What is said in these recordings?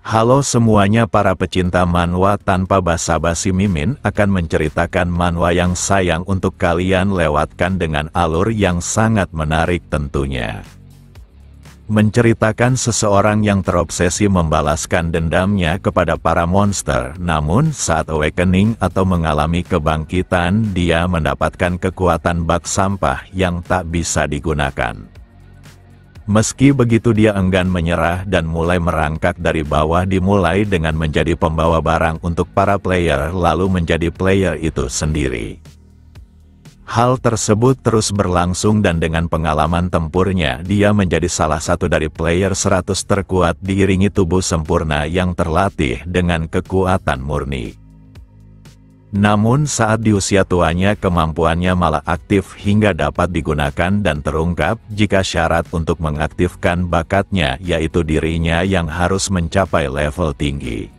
Halo semuanya para pecinta manhwa, tanpa basa-basi Mimin akan menceritakan manhwa yang sayang untuk kalian lewatkan dengan alur yang sangat menarik tentunya. Menceritakan seseorang yang terobsesi membalaskan dendamnya kepada para monster, namun saat awakening atau mengalami kebangkitan dia mendapatkan kekuatan bak sampah yang tak bisa digunakan. Meski begitu dia enggan menyerah dan mulai merangkak dari bawah, dimulai dengan menjadi pembawa barang untuk para player lalu menjadi player itu sendiri. Hal tersebut terus berlangsung dan dengan pengalaman tempurnya dia menjadi salah satu dari player 100 terkuat diiringi tubuh sempurna yang terlatih dengan kekuatan murni. Namun saat di usia tuanya kemampuannya malah aktif hingga dapat digunakan dan terungkap jika syarat untuk mengaktifkan bakatnya yaitu dirinya yang harus mencapai level tinggi.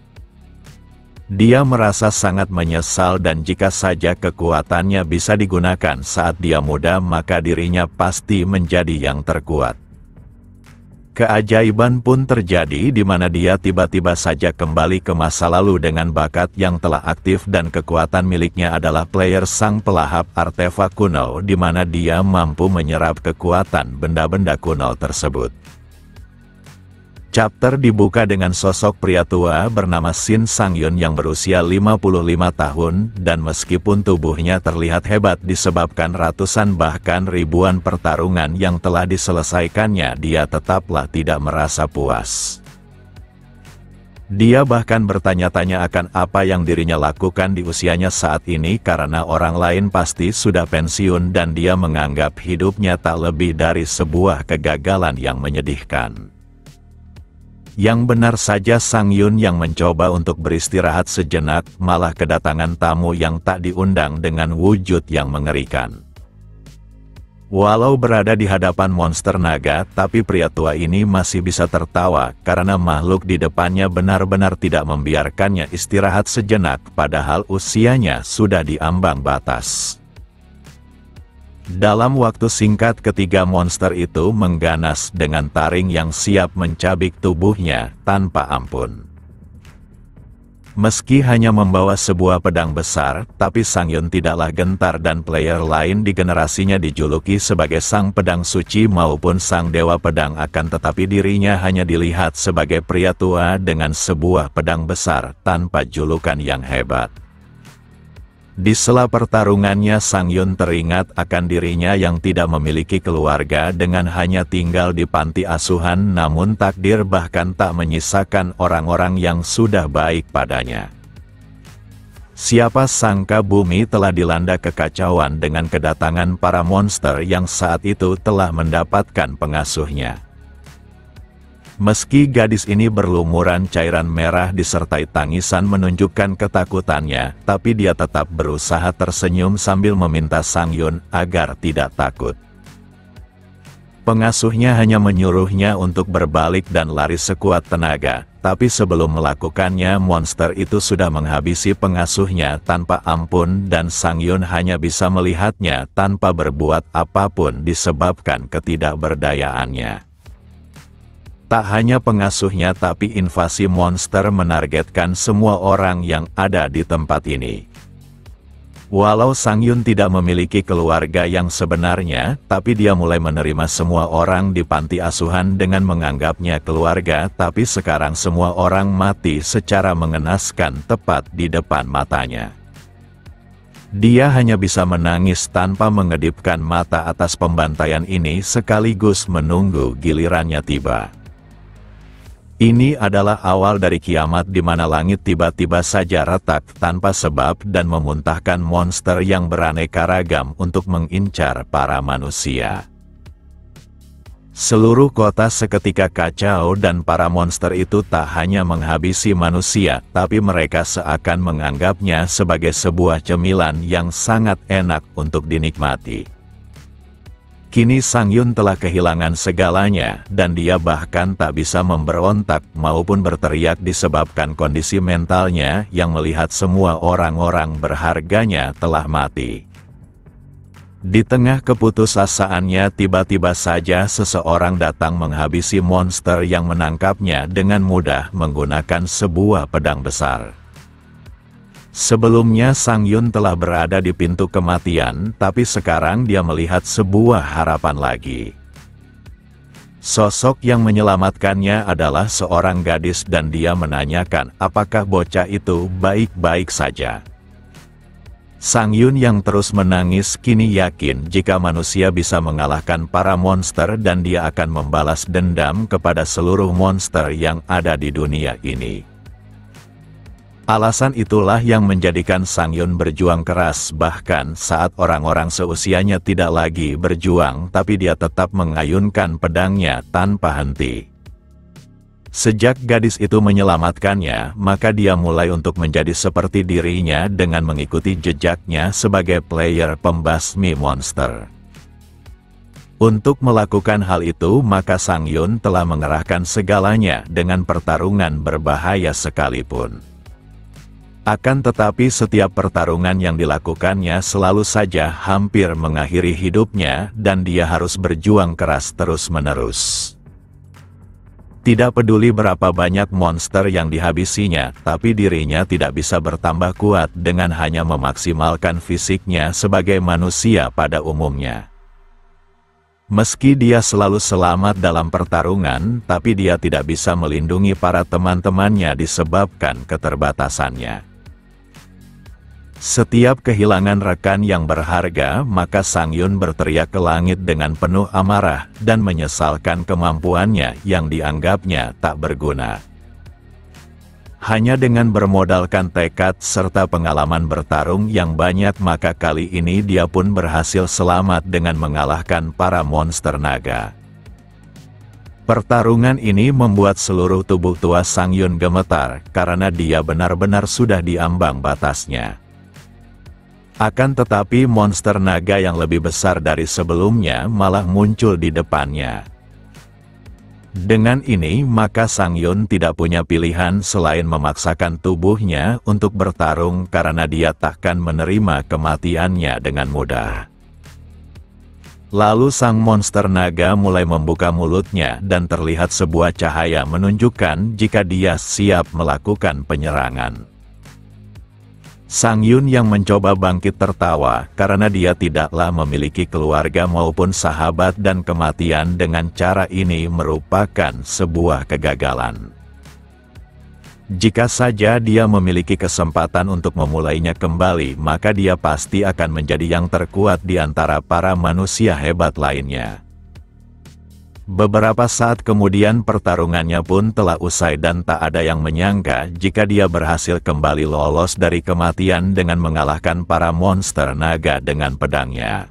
Dia merasa sangat menyesal dan jika saja kekuatannya bisa digunakan saat dia muda maka dirinya pasti menjadi yang terkuat. Keajaiban pun terjadi di mana dia tiba-tiba saja kembali ke masa lalu dengan bakat yang telah aktif dan kekuatan miliknya adalah player sang pelahap artefak kuno di mana dia mampu menyerap kekuatan benda-benda kuno tersebut. Chapter dibuka dengan sosok pria tua bernama Shin Sang-yun yang berusia 55 tahun dan meskipun tubuhnya terlihat hebat disebabkan ratusan bahkan ribuan pertarungan yang telah diselesaikannya, dia tetaplah tidak merasa puas. Dia bahkan bertanya-tanya akan apa yang dirinya lakukan di usianya saat ini karena orang lain pasti sudah pensiun dan dia menganggap hidupnya tak lebih dari sebuah kegagalan yang menyedihkan. Yang benar saja Sang-yun yang mencoba untuk beristirahat sejenak malah kedatangan tamu yang tak diundang dengan wujud yang mengerikan. Walau berada di hadapan monster naga, tapi pria tua ini masih bisa tertawa karena makhluk di depannya benar-benar tidak membiarkannya istirahat sejenak padahal usianya sudah di ambang batas. Dalam waktu singkat ketiga monster itu mengganas dengan taring yang siap mencabik tubuhnya tanpa ampun. Meski hanya membawa sebuah pedang besar, tapi Sang-yun tidaklah gentar dan player lain di generasinya dijuluki sebagai Sang Pedang Suci maupun Sang Dewa Pedang, akan tetapi dirinya hanya dilihat sebagai pria tua dengan sebuah pedang besar tanpa julukan yang hebat. Di sela pertarungannya Sang-yun teringat akan dirinya yang tidak memiliki keluarga dengan hanya tinggal di panti asuhan, namun takdir bahkan tak menyisakan orang-orang yang sudah baik padanya. Siapa sangka bumi telah dilanda kekacauan dengan kedatangan para monster yang saat itu telah mendapatkan pengasuhnya. Meski gadis ini berlumuran cairan merah disertai tangisan menunjukkan ketakutannya, tapi dia tetap berusaha tersenyum sambil meminta Sang-yun agar tidak takut. Pengasuhnya hanya menyuruhnya untuk berbalik dan lari sekuat tenaga, tapi sebelum melakukannya monster itu sudah menghabisi pengasuhnya tanpa ampun dan Sang-yun hanya bisa melihatnya tanpa berbuat apapun disebabkan ketidakberdayaannya. Tak hanya pengasuhnya tapi invasi monster menargetkan semua orang yang ada di tempat ini. Walau Sang-yun tidak memiliki keluarga yang sebenarnya, tapi dia mulai menerima semua orang di panti asuhan dengan menganggapnya keluarga, tapi sekarang semua orang mati secara mengenaskan tepat di depan matanya. Dia hanya bisa menangis tanpa mengedipkan mata atas pembantaian ini sekaligus menunggu gilirannya tiba. Ini adalah awal dari kiamat di mana langit tiba-tiba saja retak tanpa sebab dan memuntahkan monster yang beraneka ragam untuk mengincar para manusia. Seluruh kota seketika kacau dan para monster itu tak hanya menghabisi manusia, tapi mereka seakan menganggapnya sebagai sebuah cemilan yang sangat enak untuk dinikmati. Kini Sang-yun telah kehilangan segalanya, dan dia bahkan tak bisa memberontak maupun berteriak disebabkan kondisi mentalnya yang melihat semua orang-orang berharganya telah mati. Di tengah keputusasaannya tiba-tiba saja seseorang datang menghabisi monster yang menangkapnya dengan mudah menggunakan sebuah pedang besar. Sebelumnya Sang Yun telah berada di pintu kematian, tapi sekarang dia melihat sebuah harapan lagi. Sosok yang menyelamatkannya adalah seorang gadis dan dia menanyakan apakah bocah itu baik-baik saja. Sang Yun yang terus menangis kini yakin jika manusia bisa mengalahkan para monster dan dia akan membalas dendam kepada seluruh monster yang ada di dunia ini. Alasan itulah yang menjadikan Sang Yun berjuang keras bahkan saat orang-orang seusianya tidak lagi berjuang tapi dia tetap mengayunkan pedangnya tanpa henti. Sejak gadis itu menyelamatkannya, maka dia mulai untuk menjadi seperti dirinya dengan mengikuti jejaknya sebagai player pembasmi monster. Untuk melakukan hal itu, maka Sang Yun telah mengerahkan segalanya dengan pertarungan berbahaya sekalipun. Akan tetapi setiap pertarungan yang dilakukannya selalu saja hampir mengakhiri hidupnya dan dia harus berjuang keras terus-menerus. Tidak peduli berapa banyak monster yang dihabisinya, tapi dirinya tidak bisa bertambah kuat dengan hanya memaksimalkan fisiknya sebagai manusia pada umumnya. Meski dia selalu selamat dalam pertarungan, tapi dia tidak bisa melindungi para teman-temannya disebabkan keterbatasannya. Setiap kehilangan rekan yang berharga, maka Sang Yun berteriak ke langit dengan penuh amarah dan menyesalkan kemampuannya yang dianggapnya tak berguna. Hanya dengan bermodalkan tekad serta pengalaman bertarung yang banyak maka kali ini dia pun berhasil selamat dengan mengalahkan para monster naga. Pertarungan ini membuat seluruh tubuh tua Sang Yun gemetar karena dia benar-benar sudah diambang batasnya. Akan tetapi monster naga yang lebih besar dari sebelumnya malah muncul di depannya. Dengan ini maka Sang Yun tidak punya pilihan selain memaksakan tubuhnya untuk bertarung karena dia takkan menerima kematiannya dengan mudah. Lalu sang monster naga mulai membuka mulutnya dan terlihat sebuah cahaya menunjukkan jika dia siap melakukan penyerangan. Sang Yun yang mencoba bangkit tertawa karena dia tidaklah memiliki keluarga maupun sahabat dan kematian dengan cara ini merupakan sebuah kegagalan. Jika saja dia memiliki kesempatan untuk memulainya kembali, maka dia pasti akan menjadi yang terkuat di antara para manusia hebat lainnya. Beberapa saat kemudian pertarungannya pun telah usai dan tak ada yang menyangka jika dia berhasil kembali lolos dari kematian dengan mengalahkan para monster naga dengan pedangnya.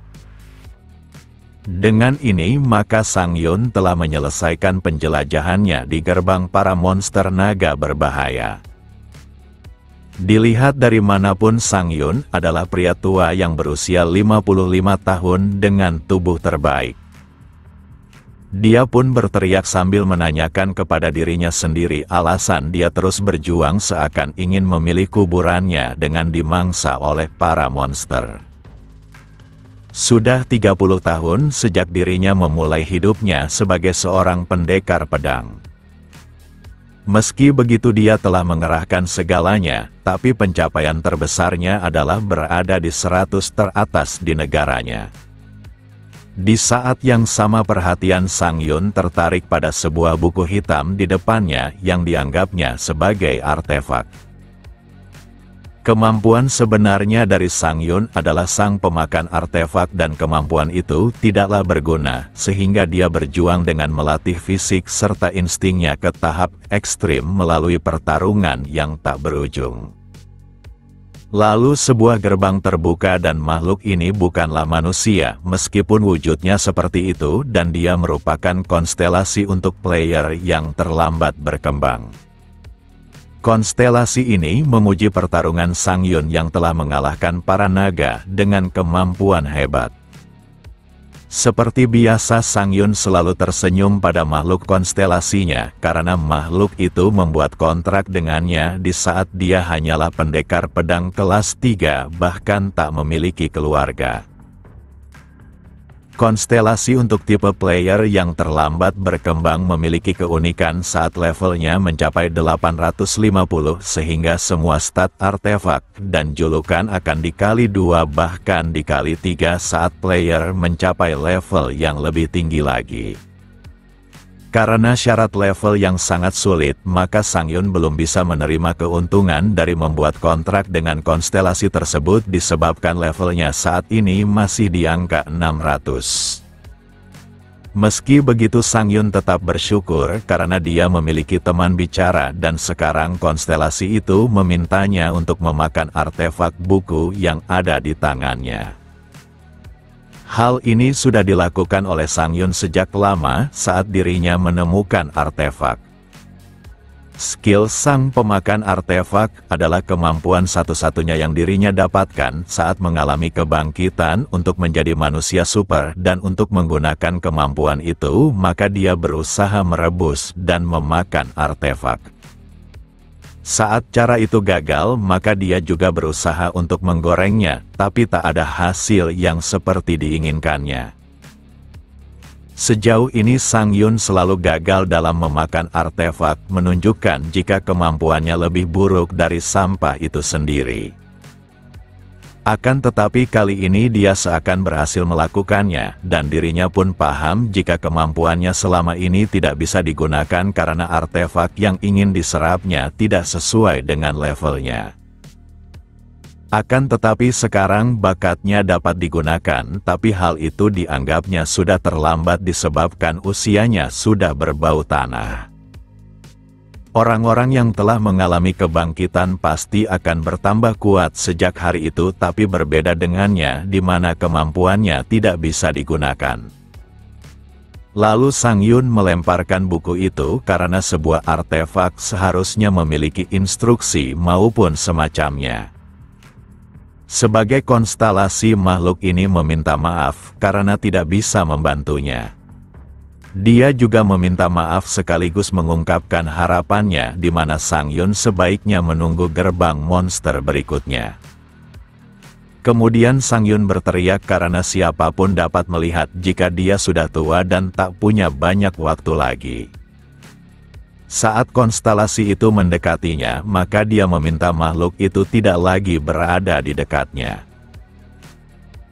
Dengan ini maka Sang Yun telah menyelesaikan penjelajahannya di gerbang para monster naga berbahaya. Dilihat dari manapun Sang Yun adalah pria tua yang berusia 55 tahun dengan tubuh terbaik. Dia pun berteriak sambil menanyakan kepada dirinya sendiri alasan dia terus berjuang seakan ingin memilih kuburannya dengan dimangsa oleh para monster. Sudah 30 tahun sejak dirinya memulai hidupnya sebagai seorang pendekar pedang. Meski begitu dia telah mengerahkan segalanya, tapi pencapaian terbesarnya adalah berada di 100 teratas di negaranya. Di saat yang sama perhatian Sang Yun tertarik pada sebuah buku hitam di depannya yang dianggapnya sebagai artefak. Kemampuan sebenarnya dari Sang Yun adalah sang pemakan artefak dan kemampuan itu tidaklah berguna sehingga dia berjuang dengan melatih fisik serta instingnya ke tahap ekstrim melalui pertarungan yang tak berujung. Lalu sebuah gerbang terbuka dan makhluk ini bukanlah manusia meskipun wujudnya seperti itu dan dia merupakan konstelasi untuk player yang terlambat berkembang. Konstelasi ini memuji pertarungan Sang Yun yang telah mengalahkan para naga dengan kemampuan hebat. Seperti biasa Sang Yun selalu tersenyum pada makhluk konstelasinya karena makhluk itu membuat kontrak dengannya di saat dia hanyalah pendekar pedang kelas 3 bahkan tak memiliki keluarga. Konstelasi untuk tipe player yang terlambat berkembang memiliki keunikan saat levelnya mencapai 850 sehingga semua stat artefak dan julukan akan dikali 2 bahkan dikali 3 saat player mencapai level yang lebih tinggi lagi. Karena syarat level yang sangat sulit, maka Sangyun belum bisa menerima keuntungan dari membuat kontrak dengan konstelasi tersebut disebabkan levelnya saat ini masih di angka 600. Meski begitu Sangyun tetap bersyukur karena dia memiliki teman bicara dan sekarang konstelasi itu memintanya untuk memakan artefak buku yang ada di tangannya. Hal ini sudah dilakukan oleh Sangyun sejak lama saat dirinya menemukan artefak. Skill sang pemakan artefak adalah kemampuan satu-satunya yang dirinya dapatkan saat mengalami kebangkitan untuk menjadi manusia super dan untuk menggunakan kemampuan itu maka dia berusaha merebus dan memakan artefak. Saat cara itu gagal, maka dia juga berusaha untuk menggorengnya, tapi tak ada hasil yang seperti diinginkannya. Sejauh ini Sangyun selalu gagal dalam memakan artefak, menunjukkan jika kemampuannya lebih buruk dari sampah itu sendiri. Akan tetapi kali ini dia seakan berhasil melakukannya, dan dirinya pun paham jika kemampuannya selama ini tidak bisa digunakan karena artefak yang ingin diserapnya tidak sesuai dengan levelnya. Akan tetapi sekarang bakatnya dapat digunakan, tapi hal itu dianggapnya sudah terlambat disebabkan usianya sudah berbau tanah. Orang-orang yang telah mengalami kebangkitan pasti akan bertambah kuat sejak hari itu, tapi berbeda dengannya di mana kemampuannya tidak bisa digunakan. Lalu Sangyun melemparkan buku itu karena sebuah artefak seharusnya memiliki instruksi maupun semacamnya. Sebagai konstelasi makhluk ini meminta maaf karena tidak bisa membantunya. Dia juga meminta maaf sekaligus mengungkapkan harapannya di mana Sangyun sebaiknya menunggu gerbang monster berikutnya. Kemudian Sangyun berteriak karena siapapun dapat melihat jika dia sudah tua dan tak punya banyak waktu lagi. Saat konstelasi itu mendekatinya, maka dia meminta makhluk itu tidak lagi berada di dekatnya.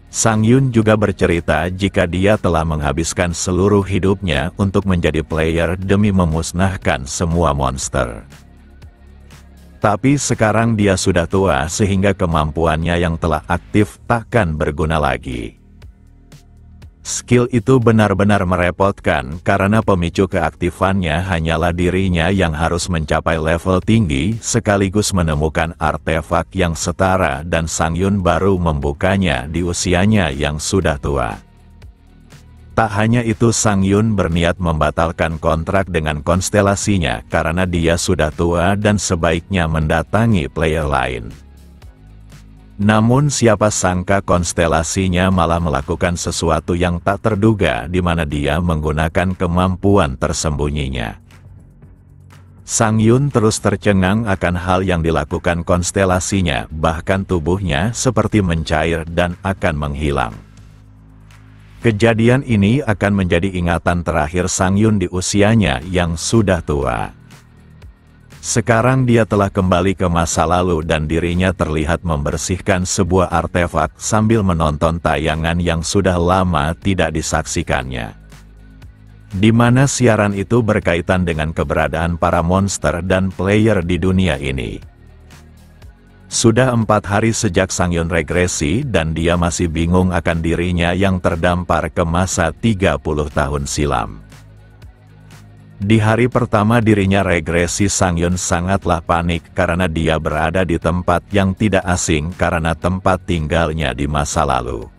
Sangyun juga bercerita jika dia telah menghabiskan seluruh hidupnya untuk menjadi player demi memusnahkan semua monster. Tapi sekarang dia sudah tua sehingga kemampuannya yang telah aktif takkan berguna lagi. Skill itu benar-benar merepotkan karena pemicu keaktifannya hanyalah dirinya yang harus mencapai level tinggi sekaligus menemukan artefak yang setara dan Sangyun baru membukanya di usianya yang sudah tua. Tak hanya itu, Sangyun berniat membatalkan kontrak dengan konstelasinya karena dia sudah tua dan sebaiknya mendatangi player lain. Namun siapa sangka konstelasinya malah melakukan sesuatu yang tak terduga di mana dia menggunakan kemampuan tersembunyinya. Sangyun terus tercengang akan hal yang dilakukan konstelasinya, bahkan tubuhnya seperti mencair dan akan menghilang. Kejadian ini akan menjadi ingatan terakhir Sangyun di usianya yang sudah tua. Sekarang dia telah kembali ke masa lalu dan dirinya terlihat membersihkan sebuah artefak sambil menonton tayangan yang sudah lama tidak disaksikannya. Di mana siaran itu berkaitan dengan keberadaan para monster dan player di dunia ini. Sudah 4 hari sejak Sangyun regresi dan dia masih bingung akan dirinya yang terdampar ke masa 30 tahun silam. Di hari pertama dirinya regresi, Sangyun sangatlah panik karena dia berada di tempat yang tidak asing karena tempat tinggalnya di masa lalu.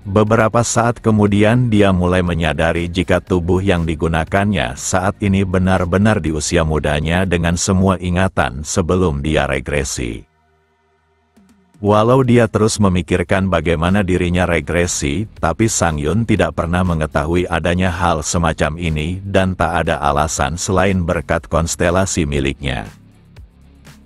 Beberapa saat kemudian dia mulai menyadari jika tubuh yang digunakannya saat ini benar-benar di usia mudanya dengan semua ingatan sebelum dia regresi. Walau dia terus memikirkan bagaimana dirinya regresi, tapi Sangyun tidak pernah mengetahui adanya hal semacam ini dan tak ada alasan selain berkat konstelasi miliknya.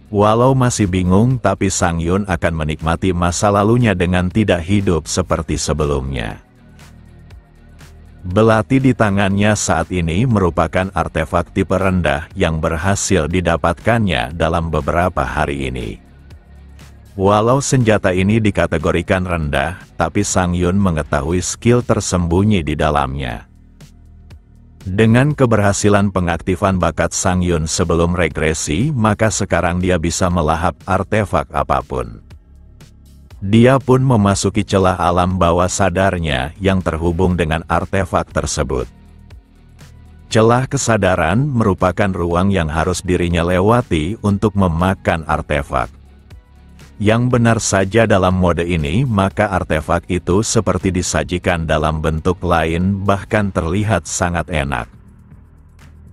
Walau masih bingung, tapi Sangyun akan menikmati masa lalunya dengan tidak hidup seperti sebelumnya. Belati di tangannya saat ini merupakan artefak tipe rendah yang berhasil didapatkannya dalam beberapa hari ini. Walau senjata ini dikategorikan rendah, tapi Sang Yun mengetahui skill tersembunyi di dalamnya. Dengan keberhasilan pengaktifan bakat Sang Yun sebelum regresi, maka sekarang dia bisa melahap artefak apapun. Dia pun memasuki celah alam bawah sadarnya yang terhubung dengan artefak tersebut. Celah kesadaran merupakan ruang yang harus dirinya lewati untuk memakan artefak. Yang benar saja dalam mode ini, maka artefak itu seperti disajikan dalam bentuk lain, bahkan terlihat sangat enak.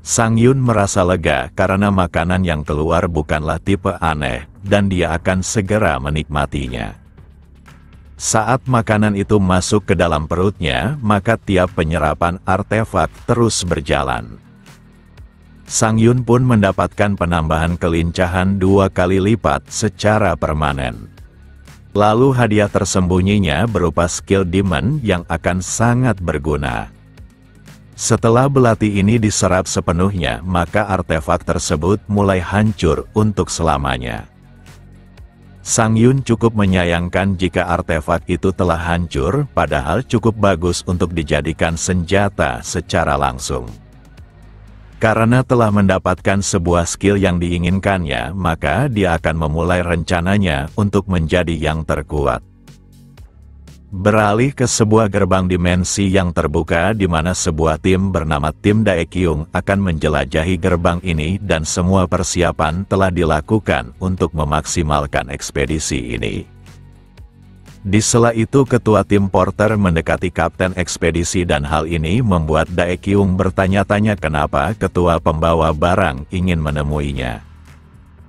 Sang Yun merasa lega karena makanan yang keluar bukanlah tipe aneh, dan dia akan segera menikmatinya. Saat makanan itu masuk ke dalam perutnya, maka tiap penyerapan artefak terus berjalan. Sang Yun pun mendapatkan penambahan kelincahan 2 kali lipat secara permanen. Lalu hadiah tersembunyinya berupa skill Demon yang akan sangat berguna. Setelah belati ini diserap sepenuhnya, maka artefak tersebut mulai hancur untuk selamanya. Sang Yun cukup menyayangkan jika artefak itu telah hancur, padahal cukup bagus untuk dijadikan senjata secara langsung. Karena telah mendapatkan sebuah skill yang diinginkannya, maka dia akan memulai rencananya untuk menjadi yang terkuat. Beralih ke sebuah gerbang dimensi yang terbuka di mana sebuah tim bernama Tim Daekyung akan menjelajahi gerbang ini dan semua persiapan telah dilakukan untuk memaksimalkan ekspedisi ini. Di sela itu ketua tim Porter mendekati kapten ekspedisi dan hal ini membuat Daekyung bertanya-tanya kenapa ketua pembawa barang ingin menemuinya.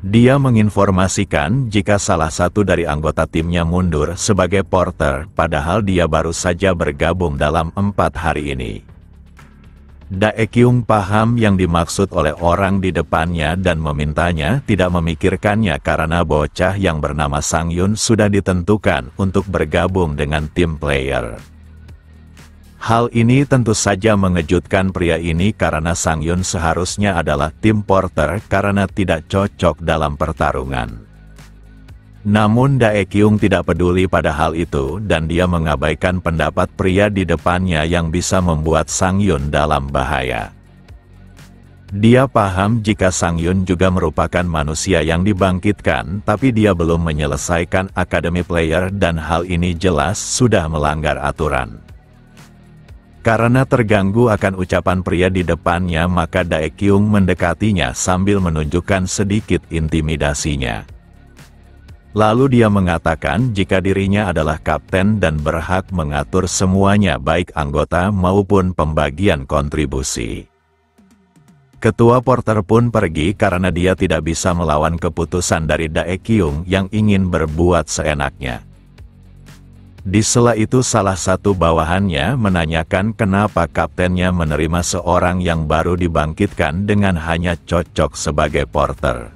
Dia menginformasikan jika salah satu dari anggota timnya mundur sebagai porter, padahal dia baru saja bergabung dalam 4 hari ini. Daekyung paham yang dimaksud oleh orang di depannya dan memintanya tidak memikirkannya karena bocah yang bernama Sang Yun sudah ditentukan untuk bergabung dengan tim player. Hal ini tentu saja mengejutkan pria ini karena Sang Yun seharusnya adalah tim porter karena tidak cocok dalam pertarungan. Namun Daekyung tidak peduli pada hal itu dan dia mengabaikan pendapat pria di depannya yang bisa membuat Sang Yun dalam bahaya. Dia paham jika Sang Yun juga merupakan manusia yang dibangkitkan, tapi dia belum menyelesaikan akademi player dan hal ini jelas sudah melanggar aturan. Karena terganggu akan ucapan pria di depannya, maka Daekyung mendekatinya sambil menunjukkan sedikit intimidasinya. Lalu dia mengatakan jika dirinya adalah kapten dan berhak mengatur semuanya baik anggota maupun pembagian kontribusi. Ketua Porter pun pergi karena dia tidak bisa melawan keputusan dari Daekyung yang ingin berbuat seenaknya. Di sela itu salah satu bawahannya menanyakan kenapa kaptennya menerima seorang yang baru dibangkitkan dengan hanya cocok sebagai porter.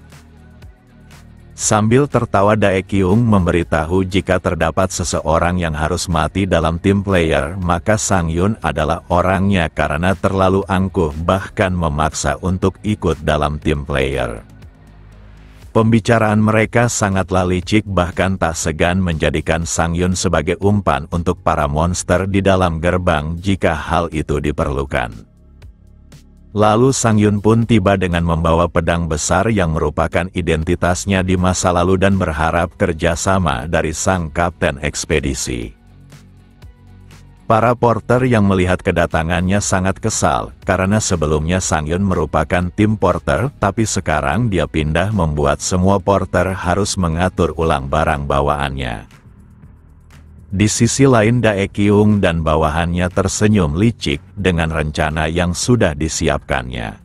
Sambil tertawa Daekyung memberitahu jika terdapat seseorang yang harus mati dalam tim player, maka Sang Yun adalah orangnya karena terlalu angkuh bahkan memaksa untuk ikut dalam tim player. Pembicaraan mereka sangatlah licik bahkan tak segan menjadikan Sang Yun sebagai umpan untuk para monster di dalam gerbang jika hal itu diperlukan. Lalu Sang Yun pun tiba dengan membawa pedang besar yang merupakan identitasnya di masa lalu dan berharap kerjasama dari sang kapten ekspedisi. Para porter yang melihat kedatangannya sangat kesal, karena sebelumnya Sang Yun merupakan tim porter, tapi sekarang dia pindah membuat semua porter harus mengatur ulang barang bawaannya. Di sisi lain Daekyung dan bawahannya tersenyum licik dengan rencana yang sudah disiapkannya.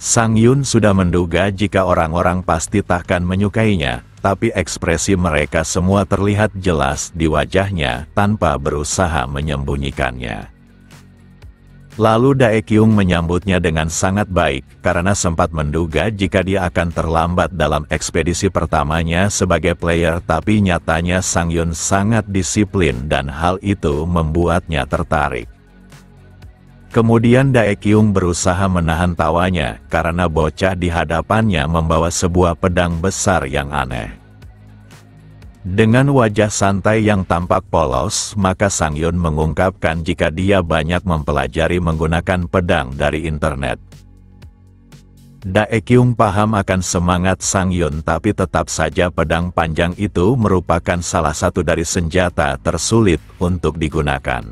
Sang Yun sudah menduga jika orang-orang pasti takkan menyukainya, tapi ekspresi mereka semua terlihat jelas di wajahnya tanpa berusaha menyembunyikannya. Lalu Daekyung menyambutnya dengan sangat baik, karena sempat menduga jika dia akan terlambat dalam ekspedisi pertamanya sebagai player, tapi nyatanya Sang Yun sangat disiplin dan hal itu membuatnya tertarik. Kemudian Daekyung berusaha menahan tawanya karena bocah di hadapannya membawa sebuah pedang besar yang aneh. Dengan wajah santai yang tampak polos, maka Sangyun mengungkapkan jika dia banyak mempelajari menggunakan pedang dari internet. Daekyung paham akan semangat Sangyun, tapi tetap saja pedang panjang itu merupakan salah satu dari senjata tersulit untuk digunakan.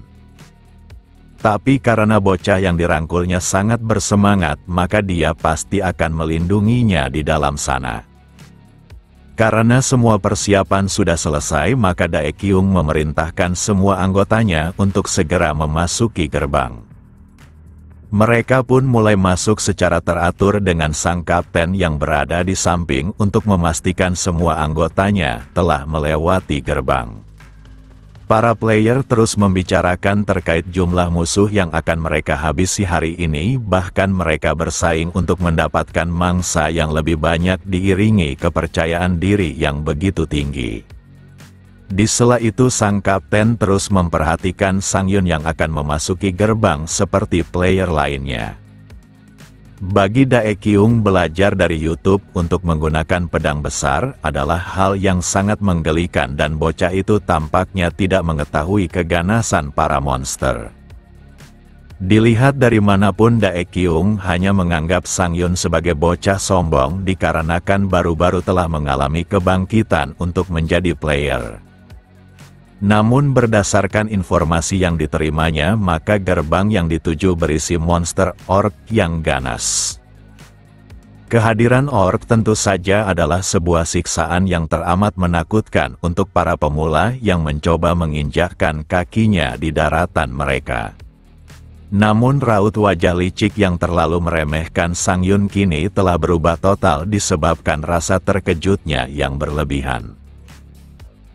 Tapi karena bocah yang dirangkulnya sangat bersemangat, maka dia pasti akan melindunginya di dalam sana. Karena semua persiapan sudah selesai, maka Daekyung memerintahkan semua anggotanya untuk segera memasuki gerbang. Mereka pun mulai masuk secara teratur dengan sang kapten yang berada di samping untuk memastikan semua anggotanya telah melewati gerbang. Para player terus membicarakan terkait jumlah musuh yang akan mereka habisi hari ini, bahkan mereka bersaing untuk mendapatkan mangsa yang lebih banyak diiringi kepercayaan diri yang begitu tinggi. Di sela itu sang kapten terus memperhatikan Sangyun yang akan memasuki gerbang seperti player lainnya. Bagi Daekyung, belajar dari YouTube untuk menggunakan pedang besar adalah hal yang sangat menggelikan dan bocah itu tampaknya tidak mengetahui keganasan para monster. Dilihat dari manapun, Daekyung hanya menganggap Sangyun sebagai bocah sombong dikarenakan baru-baru telah mengalami kebangkitan untuk menjadi player. Namun berdasarkan informasi yang diterimanya, maka gerbang yang dituju berisi monster orc yang ganas. Kehadiran orc tentu saja adalah sebuah siksaan yang teramat menakutkan untuk para pemula yang mencoba menginjakkan kakinya di daratan mereka. Namun raut wajah licik yang terlalu meremehkan Sangyun kini telah berubah total disebabkan rasa terkejutnya yang berlebihan.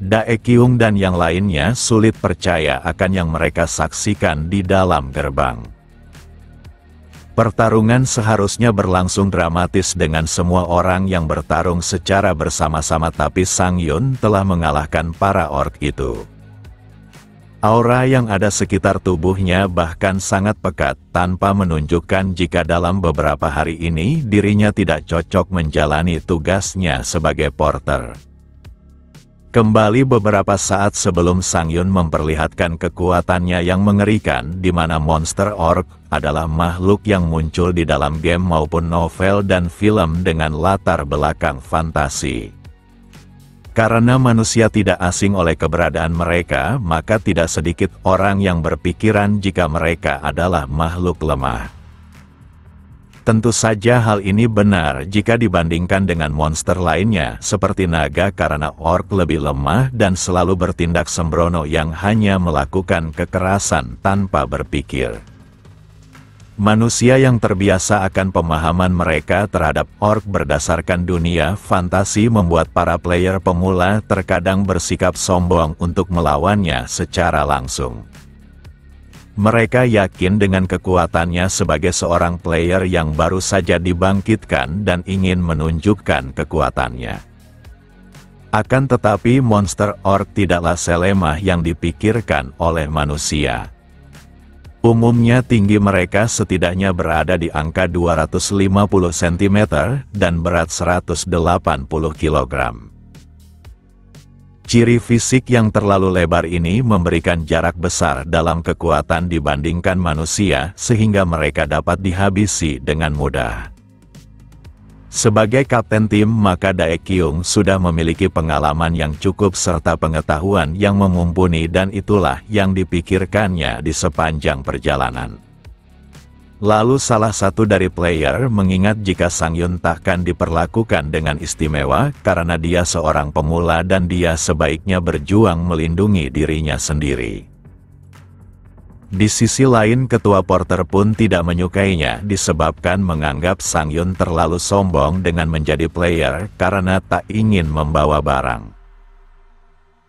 Daekyung dan yang lainnya sulit percaya akan yang mereka saksikan di dalam gerbang. Pertarungan seharusnya berlangsung dramatis dengan semua orang yang bertarung secara bersama-sama, tapi Sangyun telah mengalahkan para orc itu. Aura yang ada sekitar tubuhnya bahkan sangat pekat, tanpa menunjukkan jika dalam beberapa hari ini dirinya tidak cocok menjalani tugasnya sebagai porter. Kembali beberapa saat sebelum Sangyun memperlihatkan kekuatannya yang mengerikan, di mana monster orc adalah makhluk yang muncul di dalam game maupun novel dan film dengan latar belakang fantasi. Karena manusia tidak asing oleh keberadaan mereka, maka tidak sedikit orang yang berpikiran jika mereka adalah makhluk lemah. Tentu saja hal ini benar jika dibandingkan dengan monster lainnya seperti naga, karena orc lebih lemah dan selalu bertindak sembrono yang hanya melakukan kekerasan tanpa berpikir. Manusia yang terbiasa akan pemahaman mereka terhadap orc berdasarkan dunia fantasi membuat para player pemula terkadang bersikap sombong untuk melawannya secara langsung. Mereka yakin dengan kekuatannya sebagai seorang player yang baru saja dibangkitkan dan ingin menunjukkan kekuatannya. Akan tetapi monster orc tidaklah selemah yang dipikirkan oleh manusia. Umumnya tinggi mereka setidaknya berada di angka 250 cm dan berat 180 kg. Ciri fisik yang terlalu lebar ini memberikan jarak besar dalam kekuatan dibandingkan manusia, sehingga mereka dapat dihabisi dengan mudah. Sebagai kapten tim, maka Daekyung sudah memiliki pengalaman yang cukup serta pengetahuan yang mumpuni, dan itulah yang dipikirkannya di sepanjang perjalanan. Lalu salah satu dari player mengingat jika Sangyun takkan diperlakukan dengan istimewa karena dia seorang pemula dan dia sebaiknya berjuang melindungi dirinya sendiri. Di sisi lain, ketua porter pun tidak menyukainya disebabkan menganggap Sangyun terlalu sombong dengan menjadi player karena tak ingin membawa barang.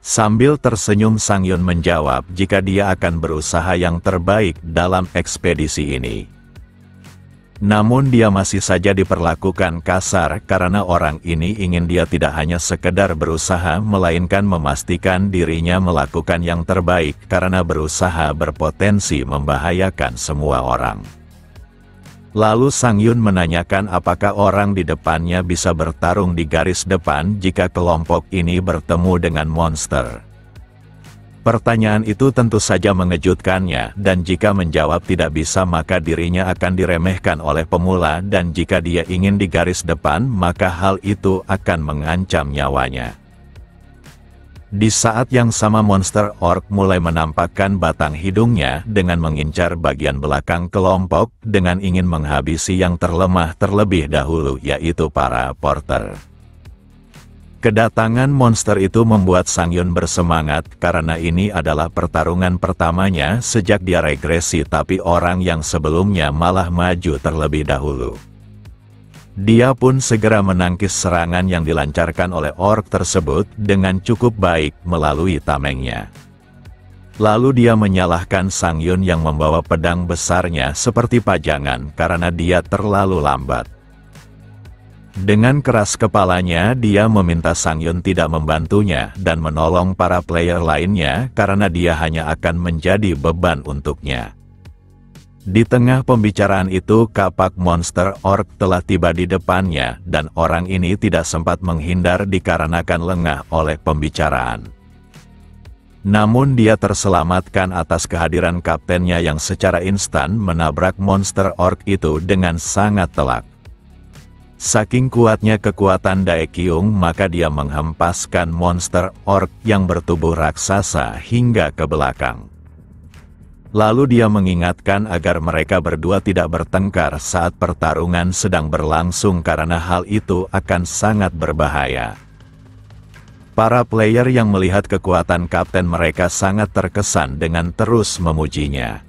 Sambil tersenyum, Sangyun menjawab jika dia akan berusaha yang terbaik dalam ekspedisi ini. Namun dia masih saja diperlakukan kasar karena orang ini ingin dia tidak hanya sekedar berusaha melainkan memastikan dirinya melakukan yang terbaik karena berusaha berpotensi membahayakan semua orang. Lalu Sang Yun menanyakan apakah orang di depannya bisa bertarung di garis depan jika kelompok ini bertemu dengan monster. Pertanyaan itu tentu saja mengejutkannya, dan jika menjawab tidak bisa maka dirinya akan diremehkan oleh pemula, dan jika dia ingin di garis depan maka hal itu akan mengancam nyawanya. Di saat yang sama monster orc mulai menampakkan batang hidungnya dengan mengincar bagian belakang kelompok dengan ingin menghabisi yang terlemah terlebih dahulu, yaitu para porter. Kedatangan monster itu membuat Sang Yun bersemangat karena ini adalah pertarungan pertamanya sejak dia regresi, tapi orang yang sebelumnya malah maju terlebih dahulu. Dia pun segera menangkis serangan yang dilancarkan oleh orc tersebut dengan cukup baik melalui tamengnya. Lalu dia menyalahkan Sang Yun yang membawa pedang besarnya seperti pajangan karena dia terlalu lambat. Dengan keras kepalanya dia meminta Sang Yun tidak membantunya dan menolong para player lainnya karena dia hanya akan menjadi beban untuknya. Di tengah pembicaraan itu kapak monster orc telah tiba di depannya dan orang ini tidak sempat menghindar dikarenakan lengah oleh pembicaraan. Namun dia terselamatkan atas kehadiran kaptennya yang secara instan menabrak monster orc itu dengan sangat telak. Saking kuatnya kekuatan Daekyung maka dia menghempaskan monster orc yang bertubuh raksasa hingga ke belakang. Lalu dia mengingatkan agar mereka berdua tidak bertengkar saat pertarungan sedang berlangsung karena hal itu akan sangat berbahaya. Para player yang melihat kekuatan kapten mereka sangat terkesan dengan terus memujinya.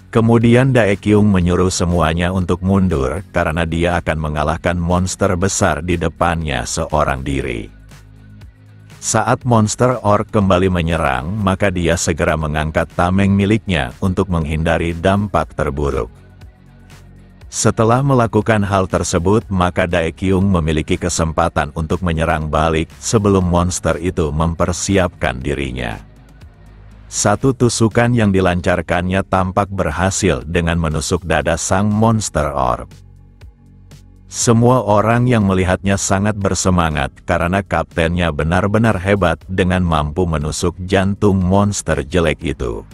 Kemudian Daekyung menyuruh semuanya untuk mundur karena dia akan mengalahkan monster besar di depannya seorang diri. Saat monster orc kembali menyerang, maka dia segera mengangkat tameng miliknya untuk menghindari dampak terburuk. Setelah melakukan hal tersebut, maka Daekyung memiliki kesempatan untuk menyerang balik sebelum monster itu mempersiapkan dirinya. Satu tusukan yang dilancarkannya tampak berhasil dengan menusuk dada sang monster orc. Semua orang yang melihatnya sangat bersemangat karena kaptennya benar-benar hebat dengan mampu menusuk jantung monster jelek itu.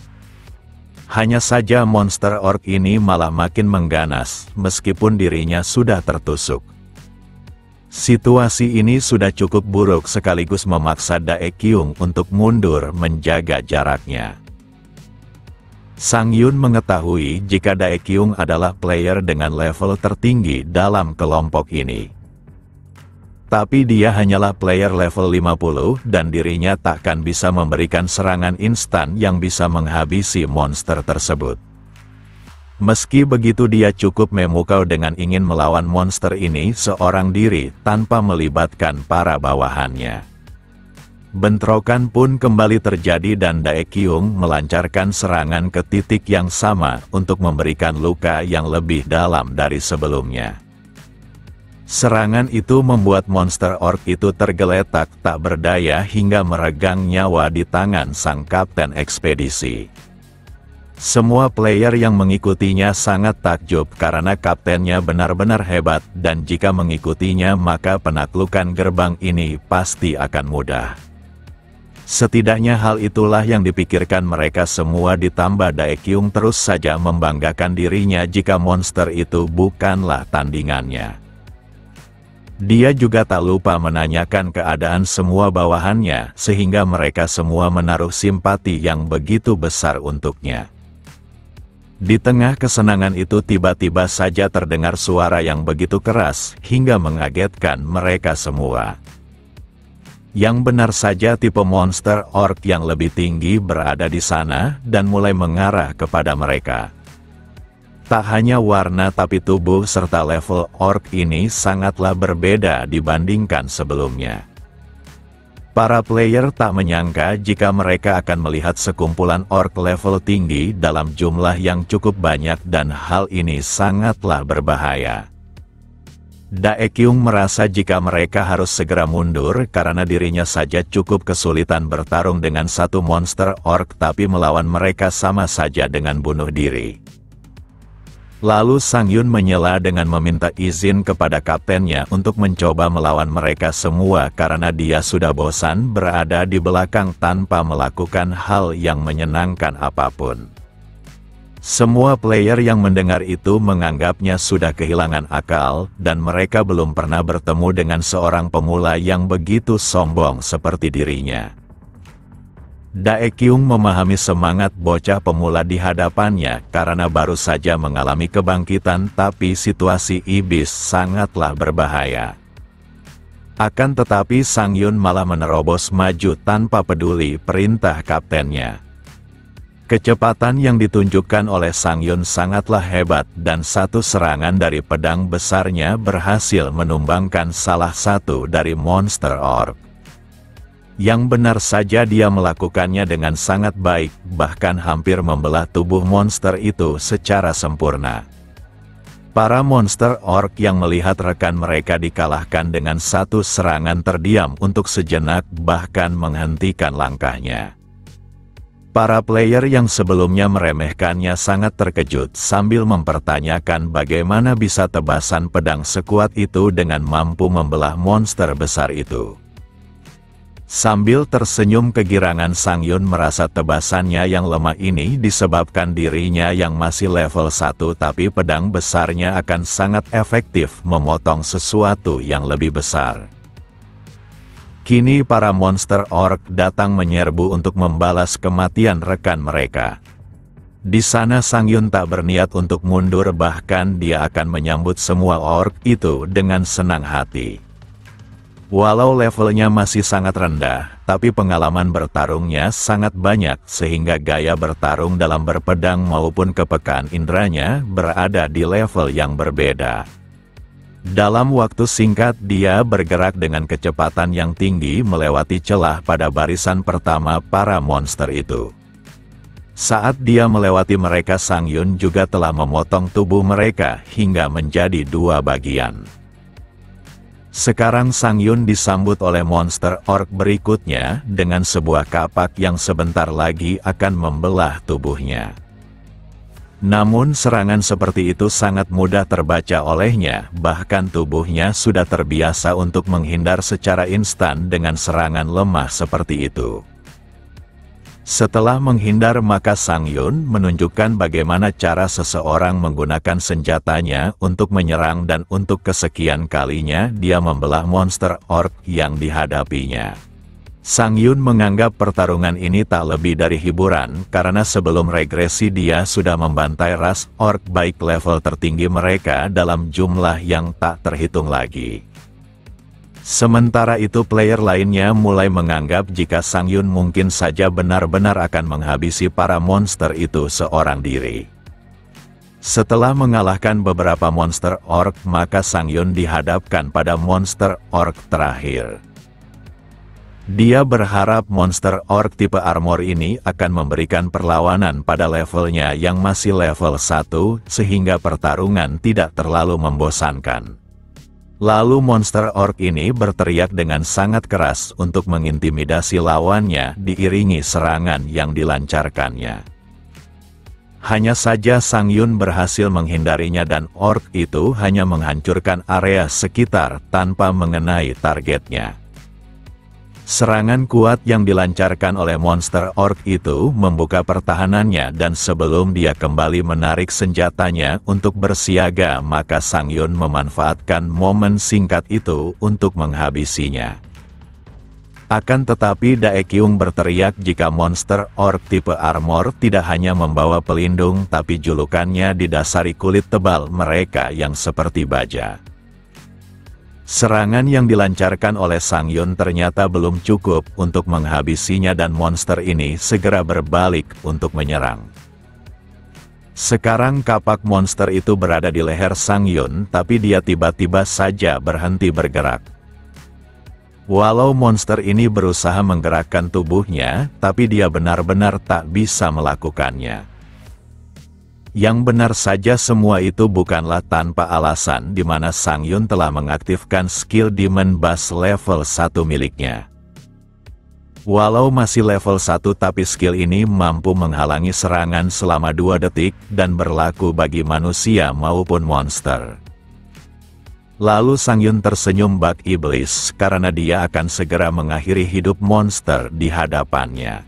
Hanya saja monster orc ini malah makin mengganas meskipun dirinya sudah tertusuk. Situasi ini sudah cukup buruk sekaligus memaksa Daekyung untuk mundur menjaga jaraknya. Sang Yun mengetahui jika Daekyung adalah player dengan level tertinggi dalam kelompok ini. Tapi dia hanyalah player level 50 dan dirinya takkan bisa memberikan serangan instan yang bisa menghabisi monster tersebut. Meski begitu dia cukup memukau dengan ingin melawan monster ini seorang diri tanpa melibatkan para bawahannya. Bentrokan pun kembali terjadi dan Daekyung melancarkan serangan ke titik yang sama untuk memberikan luka yang lebih dalam dari sebelumnya. Serangan itu membuat monster orc itu tergeletak tak berdaya hingga meregang nyawa di tangan sang kapten ekspedisi. Semua player yang mengikutinya sangat takjub karena kaptennya benar-benar hebat dan jika mengikutinya maka penaklukan gerbang ini pasti akan mudah. Setidaknya hal itulah yang dipikirkan mereka semua ditambah Daekyung terus saja membanggakan dirinya jika monster itu bukanlah tandingannya. Dia juga tak lupa menanyakan keadaan semua bawahannya sehingga mereka semua menaruh simpati yang begitu besar untuknya. Di tengah kesenangan itu tiba-tiba saja terdengar suara yang begitu keras hingga mengagetkan mereka semua. Yang benar saja tipe monster orc yang lebih tinggi berada di sana dan mulai mengarah kepada mereka. Tak hanya warna tapi tubuh serta level orc ini sangatlah berbeda dibandingkan sebelumnya. Para player tak menyangka jika mereka akan melihat sekumpulan orc level tinggi dalam jumlah yang cukup banyak dan hal ini sangatlah berbahaya. Daekyung merasa jika mereka harus segera mundur karena dirinya saja cukup kesulitan bertarung dengan satu monster orc, tapi melawan mereka sama saja dengan bunuh diri. Lalu Sangyun menyela dengan meminta izin kepada kaptennya untuk mencoba melawan mereka semua karena dia sudah bosan berada di belakang tanpa melakukan hal yang menyenangkan apapun. Semua player yang mendengar itu menganggapnya sudah kehilangan akal, dan mereka belum pernah bertemu dengan seorang pemula yang begitu sombong seperti dirinya. Daekyung memahami semangat bocah pemula di hadapannya karena baru saja mengalami kebangkitan, tapi situasi iblis sangatlah berbahaya. Akan tetapi Sangyun malah menerobos maju tanpa peduli perintah kaptennya. Kecepatan yang ditunjukkan oleh Sangyun sangatlah hebat dan satu serangan dari pedang besarnya berhasil menumbangkan salah satu dari monster orc. Yang benar saja dia melakukannya dengan sangat baik, bahkan hampir membelah tubuh monster itu secara sempurna. Para monster orc yang melihat rekan mereka dikalahkan dengan satu serangan terdiam untuk sejenak, bahkan menghentikan langkahnya. Para player yang sebelumnya meremehkannya sangat terkejut sambil mempertanyakan bagaimana bisa tebasan pedang sekuat itu dengan mampu membelah monster besar itu. Sambil tersenyum kegirangan, Sangyun merasa tebasannya yang lemah ini disebabkan dirinya yang masih level 1, tapi pedang besarnya akan sangat efektif memotong sesuatu yang lebih besar. Kini para monster orc datang menyerbu untuk membalas kematian rekan mereka. Di sana Sangyun tak berniat untuk mundur, bahkan dia akan menyambut semua orc itu dengan senang hati. Walau levelnya masih sangat rendah, tapi pengalaman bertarungnya sangat banyak sehingga gaya bertarung dalam berpedang maupun kepekaan indranya berada di level yang berbeda. Dalam waktu singkat dia bergerak dengan kecepatan yang tinggi melewati celah pada barisan pertama para monster itu. Saat dia melewati mereka, Sangyun juga telah memotong tubuh mereka hingga menjadi dua bagian. Sekarang Sangyun disambut oleh monster orc berikutnya dengan sebuah kapak yang sebentar lagi akan membelah tubuhnya. Namun serangan seperti itu sangat mudah terbaca olehnya, bahkan tubuhnya sudah terbiasa untuk menghindar secara instan dengan serangan lemah seperti itu. Setelah menghindar, maka Sangyun menunjukkan bagaimana cara seseorang menggunakan senjatanya untuk menyerang, dan untuk kesekian kalinya dia membelah monster orc yang dihadapinya. Sangyun menganggap pertarungan ini tak lebih dari hiburan, karena sebelum regresi dia sudah membantai ras orc baik level tertinggi mereka dalam jumlah yang tak terhitung lagi. Sementara itu player lainnya mulai menganggap jika Sangyun mungkin saja benar-benar akan menghabisi para monster itu seorang diri. Setelah mengalahkan beberapa monster orc, maka Sangyun dihadapkan pada monster orc terakhir. Dia berharap monster orc tipe armor ini akan memberikan perlawanan pada levelnya yang masih level 1, sehingga pertarungan tidak terlalu membosankan. Lalu monster orc ini berteriak dengan sangat keras untuk mengintimidasi lawannya, diiringi serangan yang dilancarkannya. Hanya saja Sangyun berhasil menghindarinya dan orc itu hanya menghancurkan area sekitar tanpa mengenai targetnya. Serangan kuat yang dilancarkan oleh monster orc itu membuka pertahanannya, dan sebelum dia kembali menarik senjatanya untuk bersiaga, maka Sangyun memanfaatkan momen singkat itu untuk menghabisinya. Akan tetapi Daekyung berteriak jika monster orc tipe armor tidak hanya membawa pelindung, tapi julukannya didasari kulit tebal mereka yang seperti baja. Serangan yang dilancarkan oleh Sangyun ternyata belum cukup untuk menghabisinya, dan monster ini segera berbalik untuk menyerang. Sekarang kapak monster itu berada di leher Sangyun, tapi dia tiba-tiba saja berhenti bergerak. Walau monster ini berusaha menggerakkan tubuhnya, tapi dia benar-benar tak bisa melakukannya. Yang benar saja semua itu bukanlah tanpa alasan di mana Sangyun telah mengaktifkan skill Demon Bass level 1 miliknya. Walau masih level 1 tapi skill ini mampu menghalangi serangan selama 2 detik dan berlaku bagi manusia maupun monster. Lalu Sangyun tersenyum bak iblis karena dia akan segera mengakhiri hidup monster di hadapannya.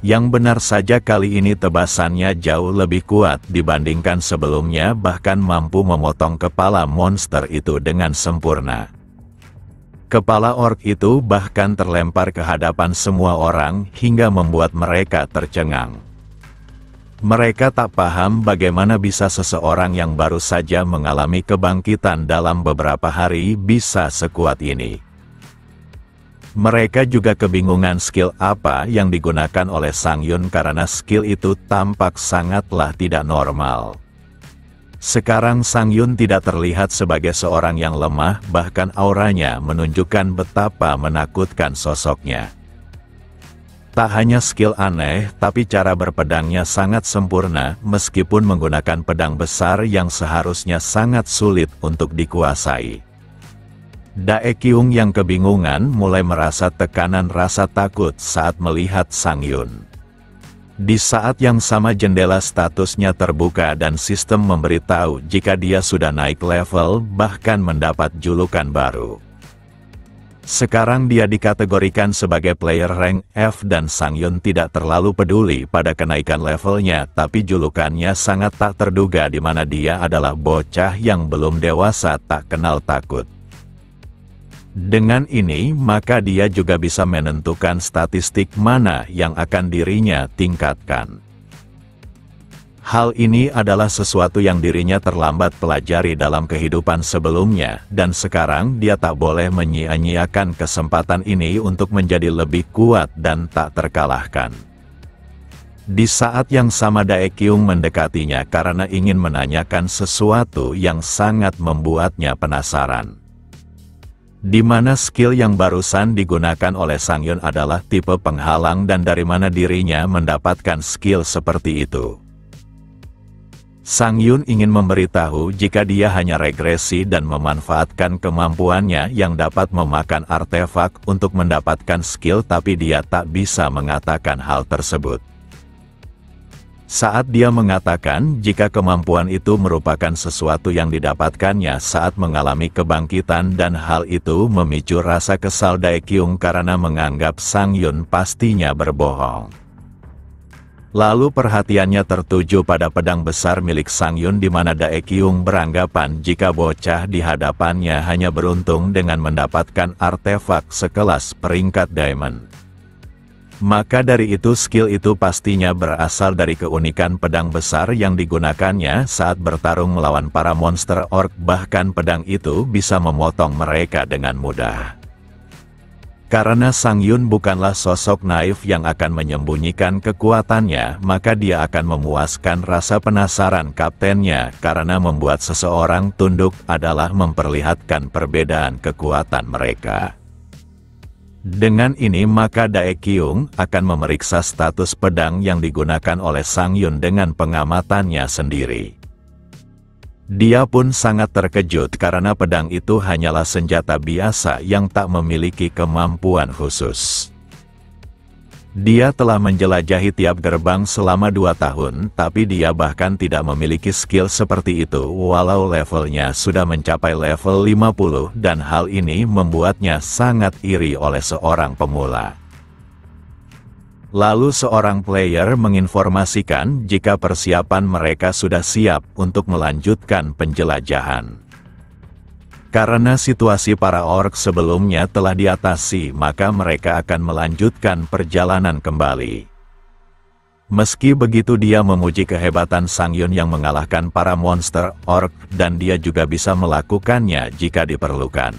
Yang benar saja kali ini tebasannya jauh lebih kuat dibandingkan sebelumnya, bahkan mampu memotong kepala monster itu dengan sempurna. Kepala orc itu bahkan terlempar ke hadapan semua orang hingga membuat mereka tercengang. Mereka tak paham bagaimana bisa seseorang yang baru saja mengalami kebangkitan dalam beberapa hari bisa sekuat ini. Mereka juga kebingungan skill apa yang digunakan oleh Sangyun karena skill itu tampak sangatlah tidak normal. Sekarang Sangyun tidak terlihat sebagai seorang yang lemah, bahkan auranya menunjukkan betapa menakutkan sosoknya. Tak hanya skill aneh, tapi cara berpedangnya sangat sempurna, meskipun menggunakan pedang besar yang seharusnya sangat sulit untuk dikuasai. Dae Kyung yang kebingungan mulai merasa tekanan rasa takut saat melihat Sangyun. Di saat yang sama jendela statusnya terbuka dan sistem memberitahu jika dia sudah naik level, bahkan mendapat julukan baru. Sekarang dia dikategorikan sebagai player rank F dan Sangyun tidak terlalu peduli pada kenaikan levelnya, tapi julukannya sangat tak terduga di mana dia adalah bocah yang belum dewasa tak kenal takut. Dengan ini, maka dia juga bisa menentukan statistik mana yang akan dirinya tingkatkan. Hal ini adalah sesuatu yang dirinya terlambat pelajari dalam kehidupan sebelumnya, dan sekarang dia tak boleh menyia-nyiakan kesempatan ini untuk menjadi lebih kuat dan tak terkalahkan. Di saat yang sama Dae Kyung mendekatinya karena ingin menanyakan sesuatu yang sangat membuatnya penasaran. Di mana skill yang barusan digunakan oleh Sangyun adalah tipe penghalang dan dari mana dirinya mendapatkan skill seperti itu. Sangyun ingin memberitahu jika dia hanya regresi dan memanfaatkan kemampuannya yang dapat memakan artefak untuk mendapatkan skill, tapi dia tak bisa mengatakan hal tersebut. Saat dia mengatakan jika kemampuan itu merupakan sesuatu yang didapatkannya saat mengalami kebangkitan, dan hal itu memicu rasa kesal Dae Kyung karena menganggap Sangyun pastinya berbohong. Lalu perhatiannya tertuju pada pedang besar milik Sangyun di mana Dae Kyung beranggapan jika bocah di hadapannya hanya beruntung dengan mendapatkan artefak sekelas peringkat diamond. Maka dari itu skill itu pastinya berasal dari keunikan pedang besar yang digunakannya saat bertarung melawan para monster orc, bahkan pedang itu bisa memotong mereka dengan mudah. Karena Sangyun bukanlah sosok naif yang akan menyembunyikan kekuatannya, maka dia akan memuaskan rasa penasaran kaptennya, karena membuat seseorang tunduk adalah memperlihatkan perbedaan kekuatan mereka. Dengan ini maka Dae Kyung akan memeriksa status pedang yang digunakan oleh Sangyun dengan pengamatannya sendiri. Dia pun sangat terkejut karena pedang itu hanyalah senjata biasa yang tak memiliki kemampuan khusus. Dia telah menjelajahi tiap gerbang selama 2 tahun, tapi dia bahkan tidak memiliki skill seperti itu walau levelnya sudah mencapai level 50, dan hal ini membuatnya sangat iri oleh seorang pemula. Lalu seorang player menginformasikan jika persiapan mereka sudah siap untuk melanjutkan penjelajahan. Karena situasi para orc sebelumnya telah diatasi, maka mereka akan melanjutkan perjalanan kembali. Meski begitu dia memuji kehebatan Sangyun yang mengalahkan para monster orc, dan dia juga bisa melakukannya jika diperlukan.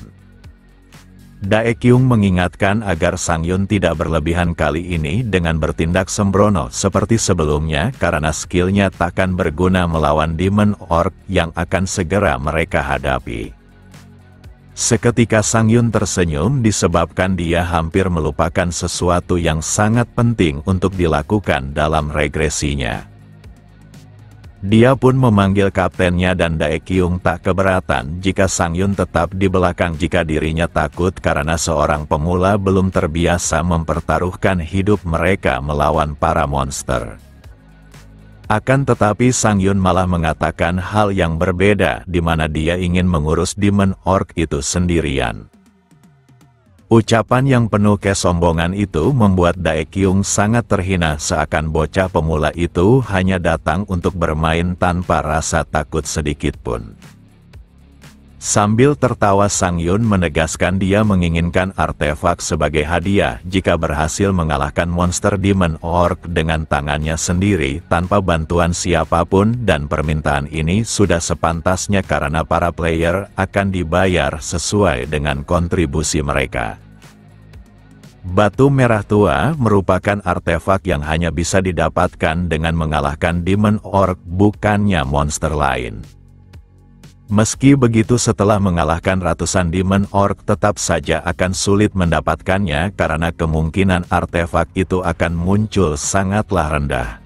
Dae Kyung mengingatkan agar Sangyun tidak berlebihan kali ini dengan bertindak sembrono seperti sebelumnya, karena skillnya takkan berguna melawan demon orc yang akan segera mereka hadapi. Seketika Sangyun tersenyum disebabkan dia hampir melupakan sesuatu yang sangat penting untuk dilakukan dalam regresinya. Dia pun memanggil kaptennya dan Daekyung tak keberatan jika Sangyun tetap di belakang jika dirinya takut karena seorang pemula belum terbiasa mempertaruhkan hidup mereka melawan para monster. Akan tetapi Sangyun malah mengatakan hal yang berbeda di mana dia ingin mengurus Demon Orc itu sendirian. Ucapan yang penuh kesombongan itu membuat Daekyung sangat terhina seakan bocah pemula itu hanya datang untuk bermain tanpa rasa takut sedikitpun. Sambil tertawa Sangyun menegaskan dia menginginkan artefak sebagai hadiah jika berhasil mengalahkan monster Demon Orc dengan tangannya sendiri tanpa bantuan siapapun dan permintaan ini sudah sepantasnya karena para player akan dibayar sesuai dengan kontribusi mereka. Batu merah tua merupakan artefak yang hanya bisa didapatkan dengan mengalahkan Demon Orc bukannya monster lain. Meski begitu setelah mengalahkan ratusan Demon Orc tetap saja akan sulit mendapatkannya karena kemungkinan artefak itu akan muncul sangatlah rendah.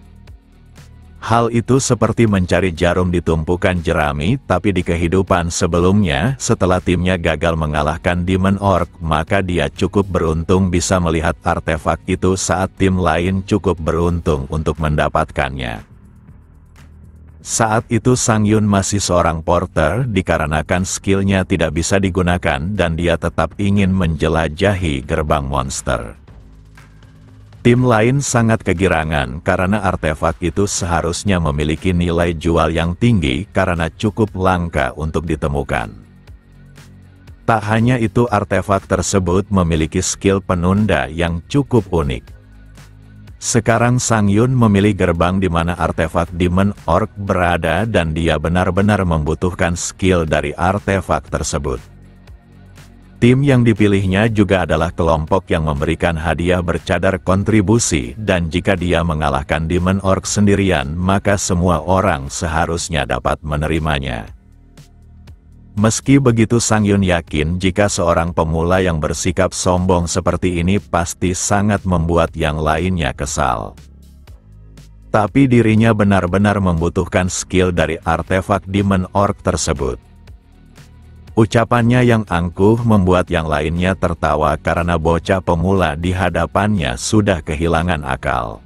Hal itu seperti mencari jarum di tumpukan jerami tapi di kehidupan sebelumnya setelah timnya gagal mengalahkan Demon Orc maka dia cukup beruntung bisa melihat artefak itu saat tim lain cukup beruntung untuk mendapatkannya. Saat itu Sangyun masih seorang porter dikarenakan skillnya tidak bisa digunakan dan dia tetap ingin menjelajahi gerbang monster. Tim lain sangat kegirangan karena artefak itu seharusnya memiliki nilai jual yang tinggi karena cukup langka untuk ditemukan. Tak hanya itu artefak tersebut memiliki skill penunda yang cukup unik. Sekarang Sangyun memilih gerbang di mana artefak Demon Orc berada dan dia benar-benar membutuhkan skill dari artefak tersebut. Tim yang dipilihnya juga adalah kelompok yang memberikan hadiah bercadar kontribusi dan jika dia mengalahkan Demon Orc sendirian maka semua orang seharusnya dapat menerimanya. Meski begitu Sangyun yakin jika seorang pemula yang bersikap sombong seperti ini pasti sangat membuat yang lainnya kesal. Tapi dirinya benar-benar membutuhkan skill dari artefak Demon Orc tersebut. Ucapannya yang angkuh membuat yang lainnya tertawa karena bocah pemula di hadapannya sudah kehilangan akal.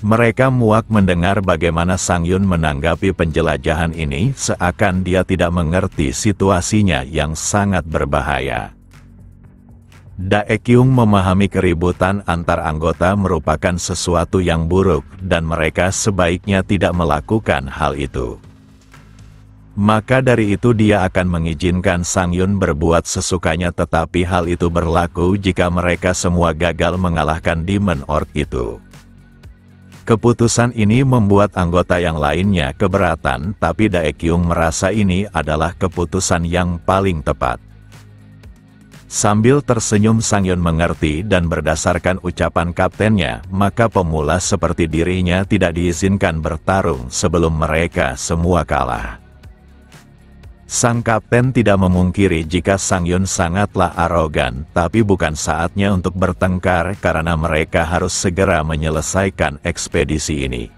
Mereka muak mendengar bagaimana Sangyun menanggapi penjelajahan ini seakan dia tidak mengerti situasinya yang sangat berbahaya. Daekyung memahami keributan antar anggota merupakan sesuatu yang buruk dan mereka sebaiknya tidak melakukan hal itu. Maka dari itu dia akan mengizinkan Sangyun berbuat sesukanya tetapi hal itu berlaku jika mereka semua gagal mengalahkan Demon Orc itu. Keputusan ini membuat anggota yang lainnya keberatan tapi Daekyung merasa ini adalah keputusan yang paling tepat. Sambil tersenyum Sangyun mengerti dan berdasarkan ucapan kaptennya maka pemula seperti dirinya tidak diizinkan bertarung sebelum mereka semua kalah. Sang kapten tidak memungkiri jika Sangyun sangatlah arogan, tapi bukan saatnya untuk bertengkar karena mereka harus segera menyelesaikan ekspedisi ini.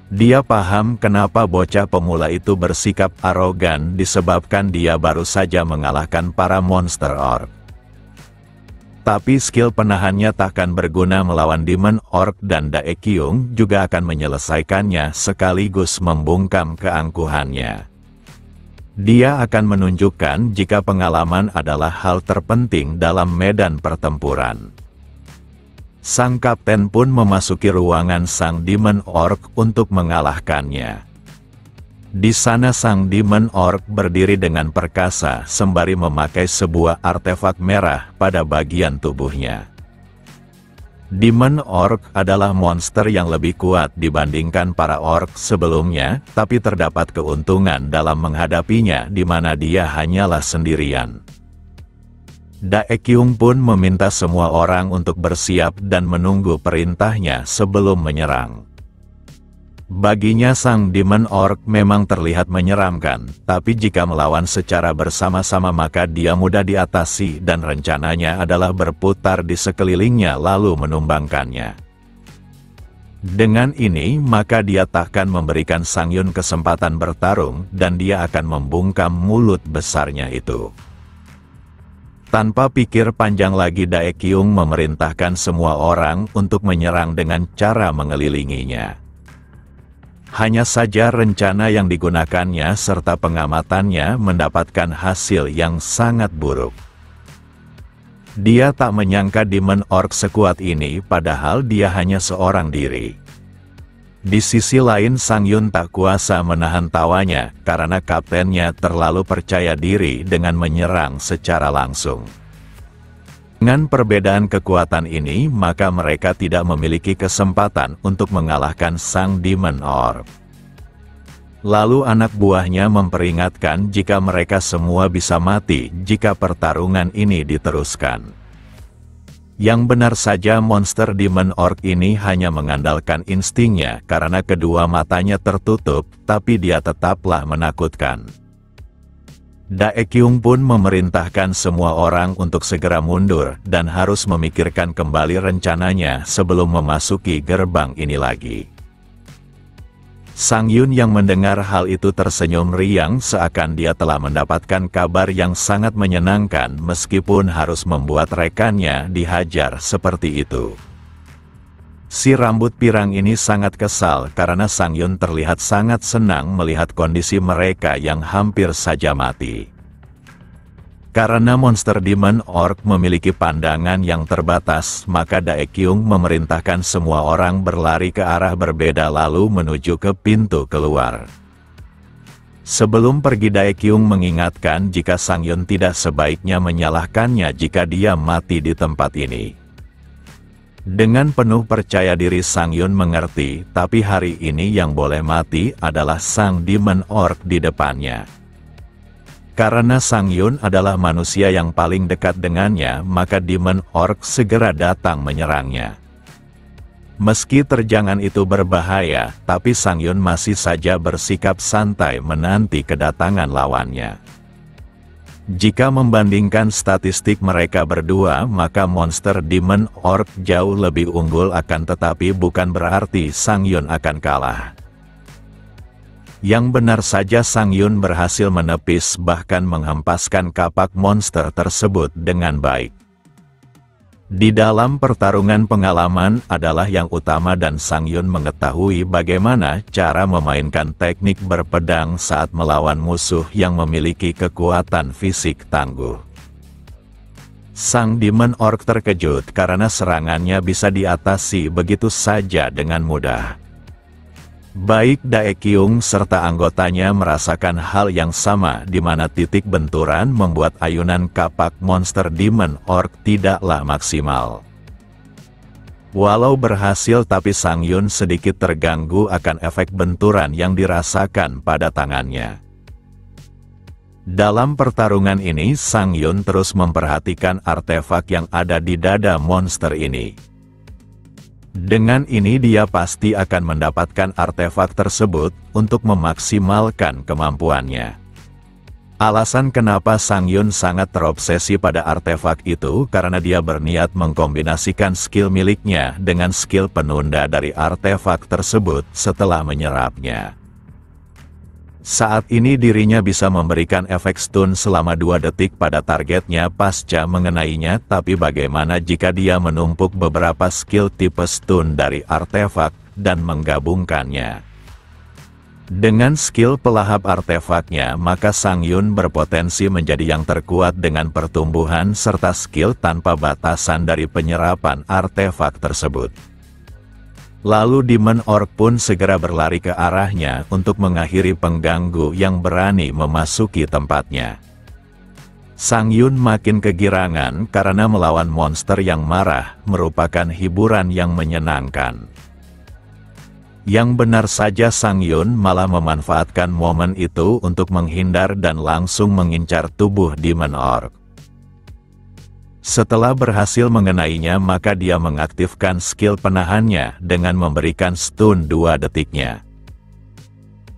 Dia paham kenapa bocah pemula itu bersikap arogan disebabkan dia baru saja mengalahkan para monster orc. Tapi skill penahannya takkan berguna melawan Demon Orc dan Daekyung juga akan menyelesaikannya sekaligus membungkam keangkuhannya. Dia akan menunjukkan jika pengalaman adalah hal terpenting dalam medan pertempuran. Sang kapten pun memasuki ruangan sang Demon Orc untuk mengalahkannya. Di sana sang Demon Orc berdiri dengan perkasa sembari memakai sebuah artefak merah pada bagian tubuhnya. Demon Orc adalah monster yang lebih kuat dibandingkan para orc sebelumnya, tapi terdapat keuntungan dalam menghadapinya di mana dia hanyalah sendirian. Daekyung pun meminta semua orang untuk bersiap dan menunggu perintahnya sebelum menyerang. Baginya sang Demon Orc memang terlihat menyeramkan, tapi jika melawan secara bersama-sama maka dia mudah diatasi dan rencananya adalah berputar di sekelilingnya lalu menumbangkannya. Dengan ini maka dia takkan memberikan Sang Yun kesempatan bertarung dan dia akan membungkam mulut besarnya itu. Tanpa pikir panjang lagi Dae Kyung memerintahkan semua orang untuk menyerang dengan cara mengelilinginya. Hanya saja rencana yang digunakannya serta pengamatannya mendapatkan hasil yang sangat buruk. Dia tak menyangka Demon Orc sekuat ini padahal dia hanya seorang diri. Di sisi lain Sang Yun tak kuasa menahan tawanya karena kaptennya terlalu percaya diri dengan menyerang secara langsung. Dengan perbedaan kekuatan ini maka mereka tidak memiliki kesempatan untuk mengalahkan sang Demon Orc. Lalu anak buahnya memperingatkan jika mereka semua bisa mati jika pertarungan ini diteruskan. Yang benar saja monster Demon Orc ini hanya mengandalkan instingnya karena kedua matanya tertutup, tapi dia tetaplah menakutkan. Dae Kyung pun memerintahkan semua orang untuk segera mundur dan harus memikirkan kembali rencananya sebelum memasuki gerbang ini lagi. Sang Yun yang mendengar hal itu tersenyum riang seakan dia telah mendapatkan kabar yang sangat menyenangkan meskipun harus membuat rekannya dihajar seperti itu. Si rambut pirang ini sangat kesal karena Sang Yun terlihat sangat senang melihat kondisi mereka yang hampir saja mati. Karena monster Demon Orc memiliki pandangan yang terbatas, maka Dae Kyung memerintahkan semua orang berlari ke arah berbeda lalu menuju ke pintu keluar. Sebelum pergi Dae Kyung mengingatkan jika Sang Yun tidak sebaiknya menyalahkannya jika dia mati di tempat ini. Dengan penuh percaya diri Sang Yun mengerti, tapi hari ini yang boleh mati adalah sang Demon Orc di depannya. Karena Sang Yun adalah manusia yang paling dekat dengannya, maka Demon Orc segera datang menyerangnya. Meski terjangan itu berbahaya, tapi Sang Yun masih saja bersikap santai menanti kedatangan lawannya. Jika membandingkan statistik mereka berdua, maka monster Demon Orc jauh lebih unggul akan tetapi bukan berarti Sang Yun akan kalah. Yang benar saja Sang Yun berhasil menepis bahkan menghempaskan kapak monster tersebut dengan baik. Di dalam pertarungan pengalaman adalah yang utama dan Sang Yun mengetahui bagaimana cara memainkan teknik berpedang saat melawan musuh yang memiliki kekuatan fisik tangguh. Sang Demon Orc terkejut karena serangannya bisa diatasi begitu saja dengan mudah. Baik Dae Kyung serta anggotanya merasakan hal yang sama di mana titik benturan membuat ayunan kapak monster Demon Orc tidaklah maksimal. Walau berhasil tapi Sang Yun sedikit terganggu akan efek benturan yang dirasakan pada tangannya. Dalam pertarungan ini Sang Yun terus memperhatikan artefak yang ada di dada monster ini. Dengan ini dia pasti akan mendapatkan artefak tersebut untuk memaksimalkan kemampuannya. Alasan kenapa Sang Yun sangat terobsesi pada artefak itu karena dia berniat mengkombinasikan skill miliknya dengan skill penunda dari artefak tersebut setelah menyerapnya. Saat ini dirinya bisa memberikan efek stun selama 2 detik pada targetnya pasca mengenainya, tapi bagaimana jika dia menumpuk beberapa skill tipe stun dari artefak dan menggabungkannya? Dengan skill pelahap artefaknya, maka Sang Yun berpotensi menjadi yang terkuat dengan pertumbuhan serta skill tanpa batasan dari penyerapan artefak tersebut. Lalu Demon Orc pun segera berlari ke arahnya untuk mengakhiri pengganggu yang berani memasuki tempatnya. Sang Yun makin kegirangan karena melawan monster yang marah merupakan hiburan yang menyenangkan. Yang benar saja Sang Yun malah memanfaatkan momen itu untuk menghindar dan langsung mengincar tubuh Demon Orc. Setelah berhasil mengenainya maka dia mengaktifkan skill penahannya dengan memberikan stun 2 detiknya.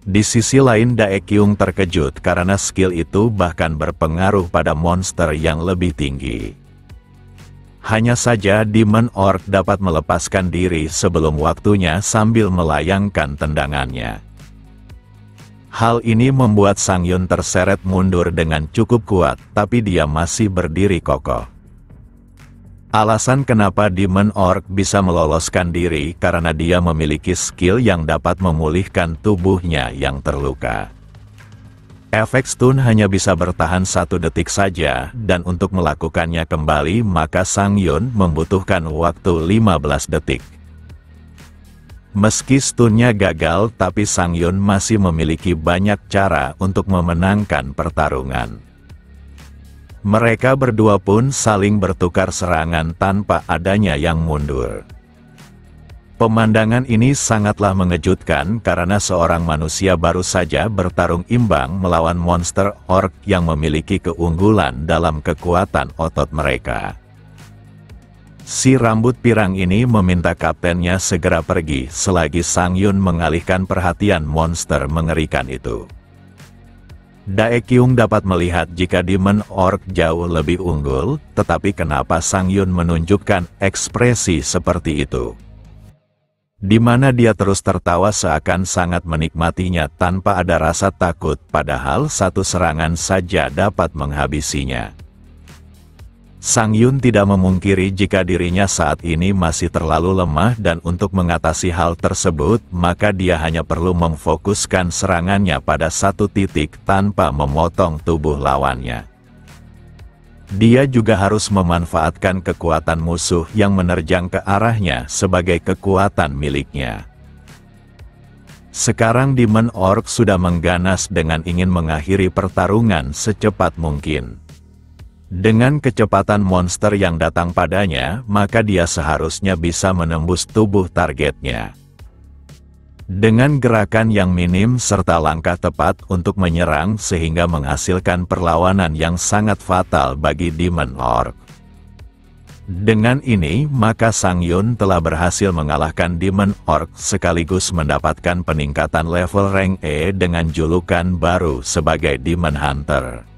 Di sisi lain Daekyung terkejut karena skill itu bahkan berpengaruh pada monster yang lebih tinggi. Hanya saja Demon Orc dapat melepaskan diri sebelum waktunya sambil melayangkan tendangannya. Hal ini membuat Sangyun terseret mundur dengan cukup kuat, tapi dia masih berdiri kokoh. Alasan kenapa Demon Orc bisa meloloskan diri karena dia memiliki skill yang dapat memulihkan tubuhnya yang terluka. Efek stun hanya bisa bertahan 1 detik saja, dan untuk melakukannya kembali maka Sangyun membutuhkan waktu 15 detik. Meski stunnya gagal, tapi Sangyun masih memiliki banyak cara untuk memenangkan pertarungan. Mereka berdua pun saling bertukar serangan tanpa adanya yang mundur. Pemandangan ini sangatlah mengejutkan karena seorang manusia baru saja bertarung imbang melawan monster orc yang memiliki keunggulan dalam kekuatan otot mereka. Si rambut pirang ini meminta kaptennya segera pergi selagi Sangyun mengalihkan perhatian monster mengerikan itu. Daekyung dapat melihat jika Demon Orc jauh lebih unggul, tetapi kenapa Sangyun menunjukkan ekspresi seperti itu? Di mana dia terus tertawa seakan sangat menikmatinya tanpa ada rasa takut, padahal 1 serangan saja dapat menghabisinya. Sangyun tidak memungkiri jika dirinya saat ini masih terlalu lemah dan untuk mengatasi hal tersebut, maka dia hanya perlu memfokuskan serangannya pada 1 titik tanpa memotong tubuh lawannya. Dia juga harus memanfaatkan kekuatan musuh yang menerjang ke arahnya sebagai kekuatan miliknya. Sekarang Demon Orc sudah mengganas dengan ingin mengakhiri pertarungan secepat mungkin. Dengan kecepatan monster yang datang padanya, maka dia seharusnya bisa menembus tubuh targetnya. Dengan gerakan yang minim serta langkah tepat untuk menyerang sehingga menghasilkan perlawanan yang sangat fatal bagi Demon Orc. Dengan ini, maka Sangyun telah berhasil mengalahkan Demon Orc sekaligus mendapatkan peningkatan level rank E dengan julukan baru sebagai Demon Hunter.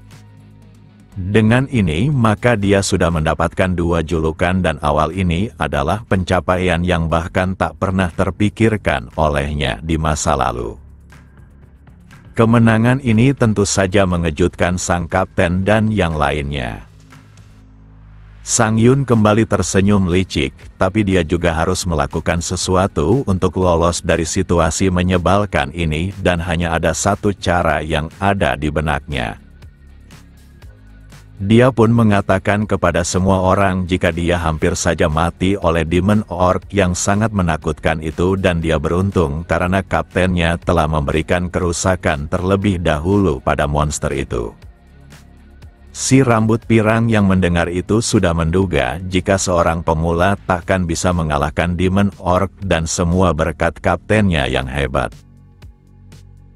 Dengan ini, maka dia sudah mendapatkan 2 julukan dan awal ini adalah pencapaian yang bahkan tak pernah terpikirkan olehnya di masa lalu. Kemenangan ini tentu saja mengejutkan sang kapten dan yang lainnya. Sangyun kembali tersenyum licik, tapi dia juga harus melakukan sesuatu untuk lolos dari situasi menyebalkan ini dan hanya ada 1 cara yang ada di benaknya. Dia pun mengatakan kepada semua orang jika dia hampir saja mati oleh Demon Orc yang sangat menakutkan itu dan dia beruntung karena kaptennya telah memberikan kerusakan terlebih dahulu pada monster itu. Si rambut pirang yang mendengar itu sudah menduga jika seorang pemula takkan bisa mengalahkan Demon Orc dan semua berkat kaptennya yang hebat.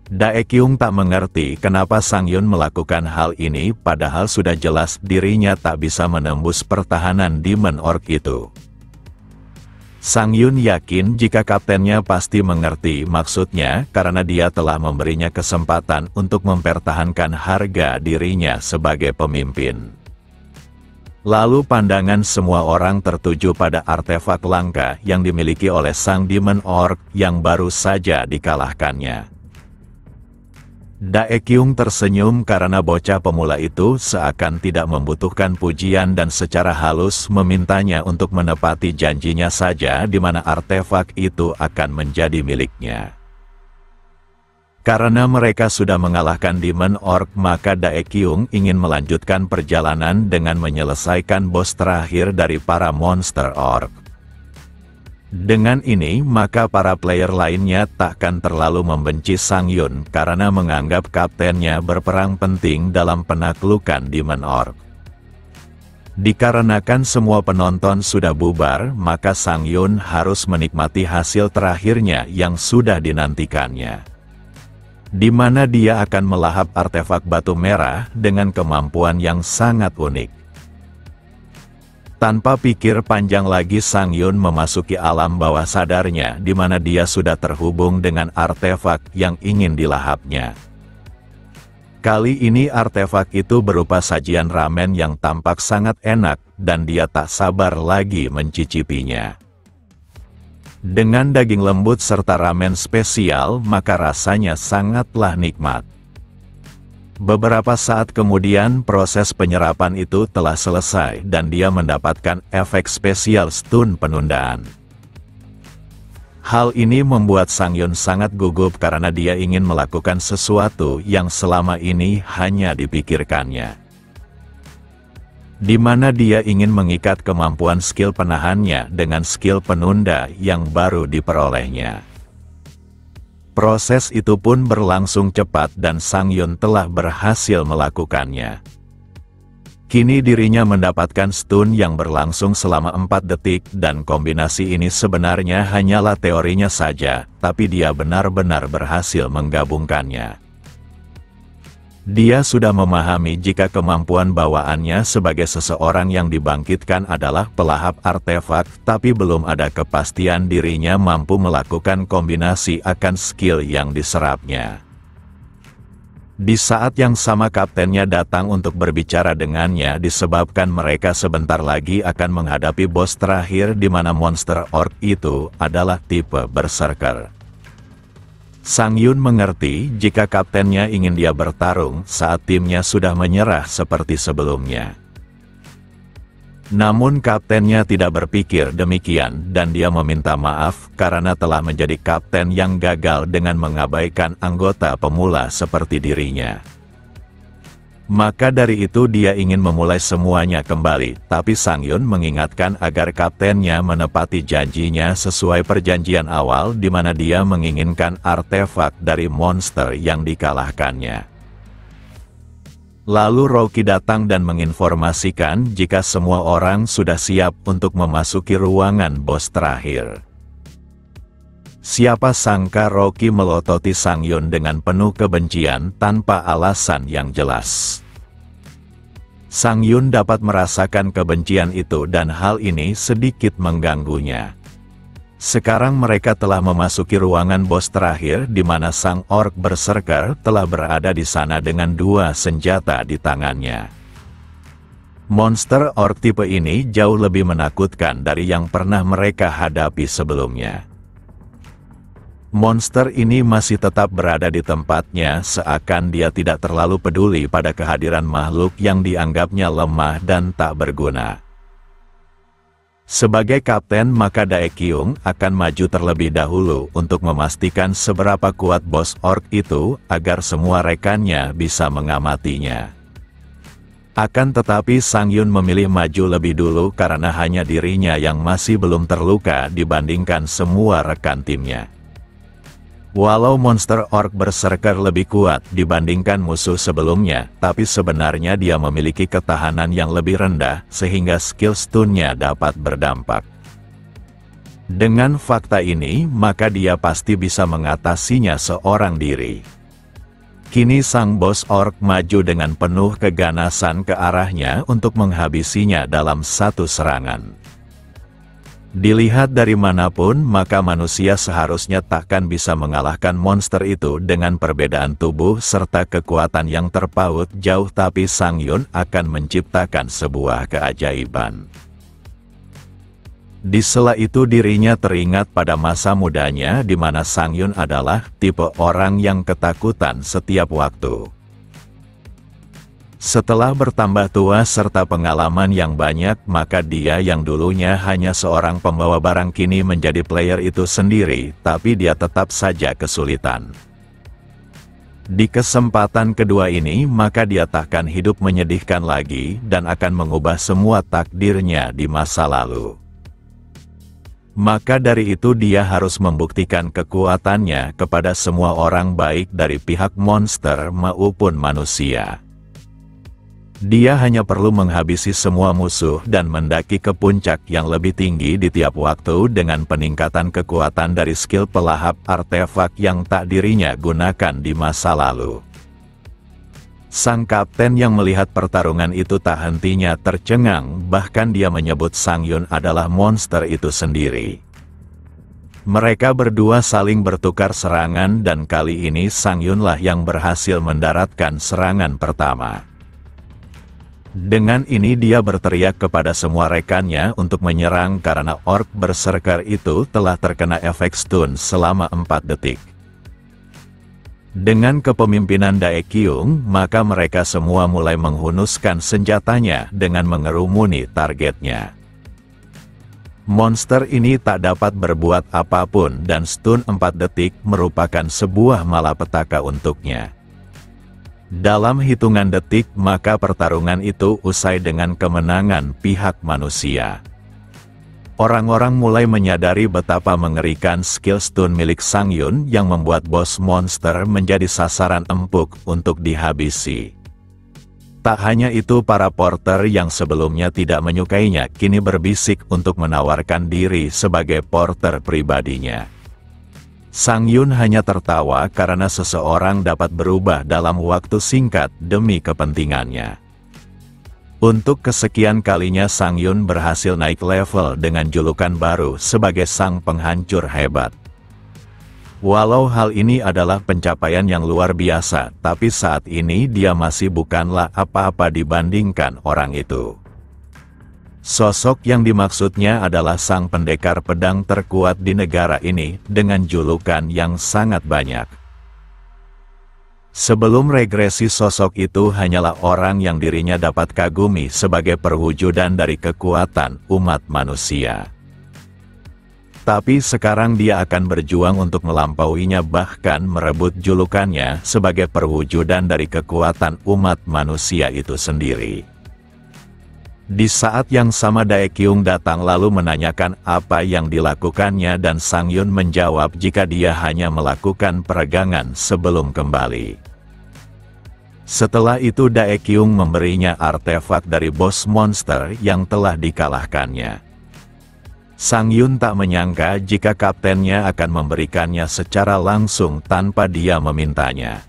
Daekyung tak mengerti kenapa Sangyun melakukan hal ini padahal sudah jelas dirinya tak bisa menembus pertahanan Demon Orc itu. Sangyun yakin jika kaptennya pasti mengerti maksudnya karena dia telah memberinya kesempatan untuk mempertahankan harga dirinya sebagai pemimpin. Lalu pandangan semua orang tertuju pada artefak langka yang dimiliki oleh sang Demon Orc yang baru saja dikalahkannya. Daekyung tersenyum karena bocah pemula itu seakan tidak membutuhkan pujian dan secara halus memintanya untuk menepati janjinya saja di mana artefak itu akan menjadi miliknya. Karena mereka sudah mengalahkan Demon Orc maka Daekyung ingin melanjutkan perjalanan dengan menyelesaikan bos terakhir dari para monster orc. Dengan ini, maka para player lainnya takkan terlalu membenci Sangyun karena menganggap kaptennya berperang penting dalam penaklukan Demon Orc. Dikarenakan semua penonton sudah bubar, maka Sangyun harus menikmati hasil terakhirnya yang sudah dinantikannya. Di mana dia akan melahap artefak batu merah dengan kemampuan yang sangat unik. Tanpa pikir panjang lagi, Sang-Yun memasuki alam bawah sadarnya di mana dia sudah terhubung dengan artefak yang ingin dilahapnya. Kali ini artefak itu berupa sajian ramen yang tampak sangat enak dan dia tak sabar lagi mencicipinya. Dengan daging lembut serta ramen spesial, maka rasanya sangatlah nikmat. Beberapa saat kemudian proses penyerapan itu telah selesai dan dia mendapatkan efek spesial stun penundaan. Hal ini membuat Sang-Yun sangat gugup karena dia ingin melakukan sesuatu yang selama ini hanya dipikirkannya. Di mana dia ingin mengikat kemampuan skill penahannya dengan skill penunda yang baru diperolehnya. Proses itu pun berlangsung cepat dan Sang-Yun telah berhasil melakukannya. Kini dirinya mendapatkan stun yang berlangsung selama 4 detik dan kombinasi ini sebenarnya hanyalah teorinya saja, tapi dia benar-benar berhasil menggabungkannya. Dia sudah memahami jika kemampuan bawaannya sebagai seseorang yang dibangkitkan adalah pelahap artefak, tapi belum ada kepastian dirinya mampu melakukan kombinasi akan skill yang diserapnya. Di saat yang sama kaptennya datang untuk berbicara dengannya disebabkan mereka sebentar lagi akan menghadapi bos terakhir di mana monster orc itu adalah tipe berserker. Sang-Yun mengerti jika kaptennya ingin dia bertarung saat timnya sudah menyerah seperti sebelumnya. Namun kaptennya tidak berpikir demikian dan dia meminta maaf karena telah menjadi kapten yang gagal dengan mengabaikan anggota pemula seperti dirinya. Maka dari itu dia ingin memulai semuanya kembali, tapi Sang-Yun mengingatkan agar kaptennya menepati janjinya sesuai perjanjian awal di mana dia menginginkan artefak dari monster yang dikalahkannya. Lalu Rocky datang dan menginformasikan jika semua orang sudah siap untuk memasuki ruangan bos terakhir. Siapa sangka Rocky melototi Sang-Yun dengan penuh kebencian tanpa alasan yang jelas. Sang-Yun dapat merasakan kebencian itu dan hal ini sedikit mengganggunya. Sekarang mereka telah memasuki ruangan bos terakhir di mana sang orc berserker telah berada di sana dengan 2 senjata di tangannya. Monster orc tipe ini jauh lebih menakutkan dari yang pernah mereka hadapi sebelumnya. Monster ini masih tetap berada di tempatnya seakan dia tidak terlalu peduli pada kehadiran makhluk yang dianggapnya lemah dan tak berguna. Sebagai kapten maka Dae Kyung akan maju terlebih dahulu untuk memastikan seberapa kuat bos orc itu agar semua rekannya bisa mengamatinya. Akan tetapi Sang-Yun memilih maju lebih dulu karena hanya dirinya yang masih belum terluka dibandingkan semua rekan timnya. Walau monster orc berserker lebih kuat dibandingkan musuh sebelumnya, tapi sebenarnya dia memiliki ketahanan yang lebih rendah sehingga skill stunnya dapat berdampak. Dengan fakta ini, maka dia pasti bisa mengatasinya seorang diri. Kini sang bos orc maju dengan penuh keganasan ke arahnya untuk menghabisinya dalam satu serangan. Dilihat dari manapun, maka manusia seharusnya takkan bisa mengalahkan monster itu dengan perbedaan tubuh serta kekuatan yang terpaut jauh, tapi Sang-Yun akan menciptakan sebuah keajaiban. Di sela itu dirinya teringat pada masa mudanya di mana Sang-Yun adalah tipe orang yang ketakutan setiap waktu. Setelah bertambah tua serta pengalaman yang banyak, maka dia yang dulunya hanya seorang pembawa barang kini menjadi player itu sendiri, tapi dia tetap saja kesulitan. Di kesempatan kedua ini, maka dia takkan hidup menyedihkan lagi dan akan mengubah semua takdirnya di masa lalu. Maka dari itu dia harus membuktikan kekuatannya kepada semua orang baik dari pihak monster maupun manusia. Dia hanya perlu menghabisi semua musuh dan mendaki ke puncak yang lebih tinggi di tiap waktu dengan peningkatan kekuatan dari skill pelahap artefak yang tak dirinya gunakan di masa lalu. Sang kapten yang melihat pertarungan itu tak hentinya tercengang, bahkan dia menyebut Sang-yun adalah monster itu sendiri. Mereka berdua saling bertukar serangan dan kali ini Sang-yunlah yang berhasil mendaratkan serangan pertama. Dengan ini dia berteriak kepada semua rekannya untuk menyerang karena orc berserker itu telah terkena efek stun selama 4 detik. Dengan kepemimpinan Daekyung, maka mereka semua mulai menghunuskan senjatanya dengan mengerumuni targetnya. Monster ini tak dapat berbuat apapun dan stun 4 detik merupakan sebuah malapetaka untuknya. Dalam hitungan detik maka pertarungan itu usai dengan kemenangan pihak manusia. Orang-orang mulai menyadari betapa mengerikan skill stun milik Sang-yun yang membuat bos monster menjadi sasaran empuk untuk dihabisi. Tak hanya itu, para porter yang sebelumnya tidak menyukainya kini berbisik untuk menawarkan diri sebagai porter pribadinya. Sang-yun hanya tertawa karena seseorang dapat berubah dalam waktu singkat demi kepentingannya. Untuk kesekian kalinya Sang-yun berhasil naik level dengan julukan baru sebagai sang penghancur hebat. Walau hal ini adalah pencapaian yang luar biasa, tapi saat ini dia masih bukanlah apa-apa dibandingkan orang itu. Sosok yang dimaksudnya adalah sang pendekar pedang terkuat di negara ini dengan julukan yang sangat banyak. Sebelum regresi, sosok itu hanyalah orang yang dirinya dapat kagumi sebagai perwujudan dari kekuatan umat manusia. Tapi sekarang dia akan berjuang untuk melampauinya, bahkan merebut julukannya sebagai perwujudan dari kekuatan umat manusia itu sendiri. Di saat yang sama Daekyung datang lalu menanyakan apa yang dilakukannya dan Sang-yun menjawab jika dia hanya melakukan peregangan sebelum kembali. Setelah itu Daekyung memberinya artefak dari bos monster yang telah dikalahkannya. Sang-yun tak menyangka jika kaptennya akan memberikannya secara langsung tanpa dia memintanya.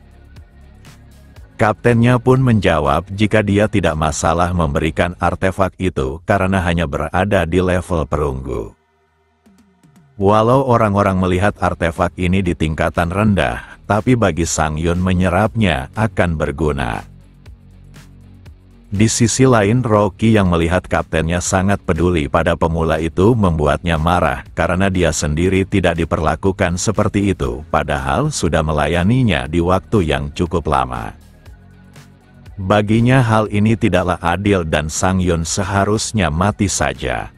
Kaptennya pun menjawab jika dia tidak masalah memberikan artefak itu karena hanya berada di level perunggu. Walau orang-orang melihat artefak ini di tingkatan rendah, tapi bagi Sang-yun menyerapnya akan berguna. Di sisi lain, Rocky yang melihat kaptennya sangat peduli pada pemula itu membuatnya marah karena dia sendiri tidak diperlakukan seperti itu, padahal sudah melayaninya di waktu yang cukup lama. Baginya hal ini tidaklah adil dan Sang-yun seharusnya mati saja.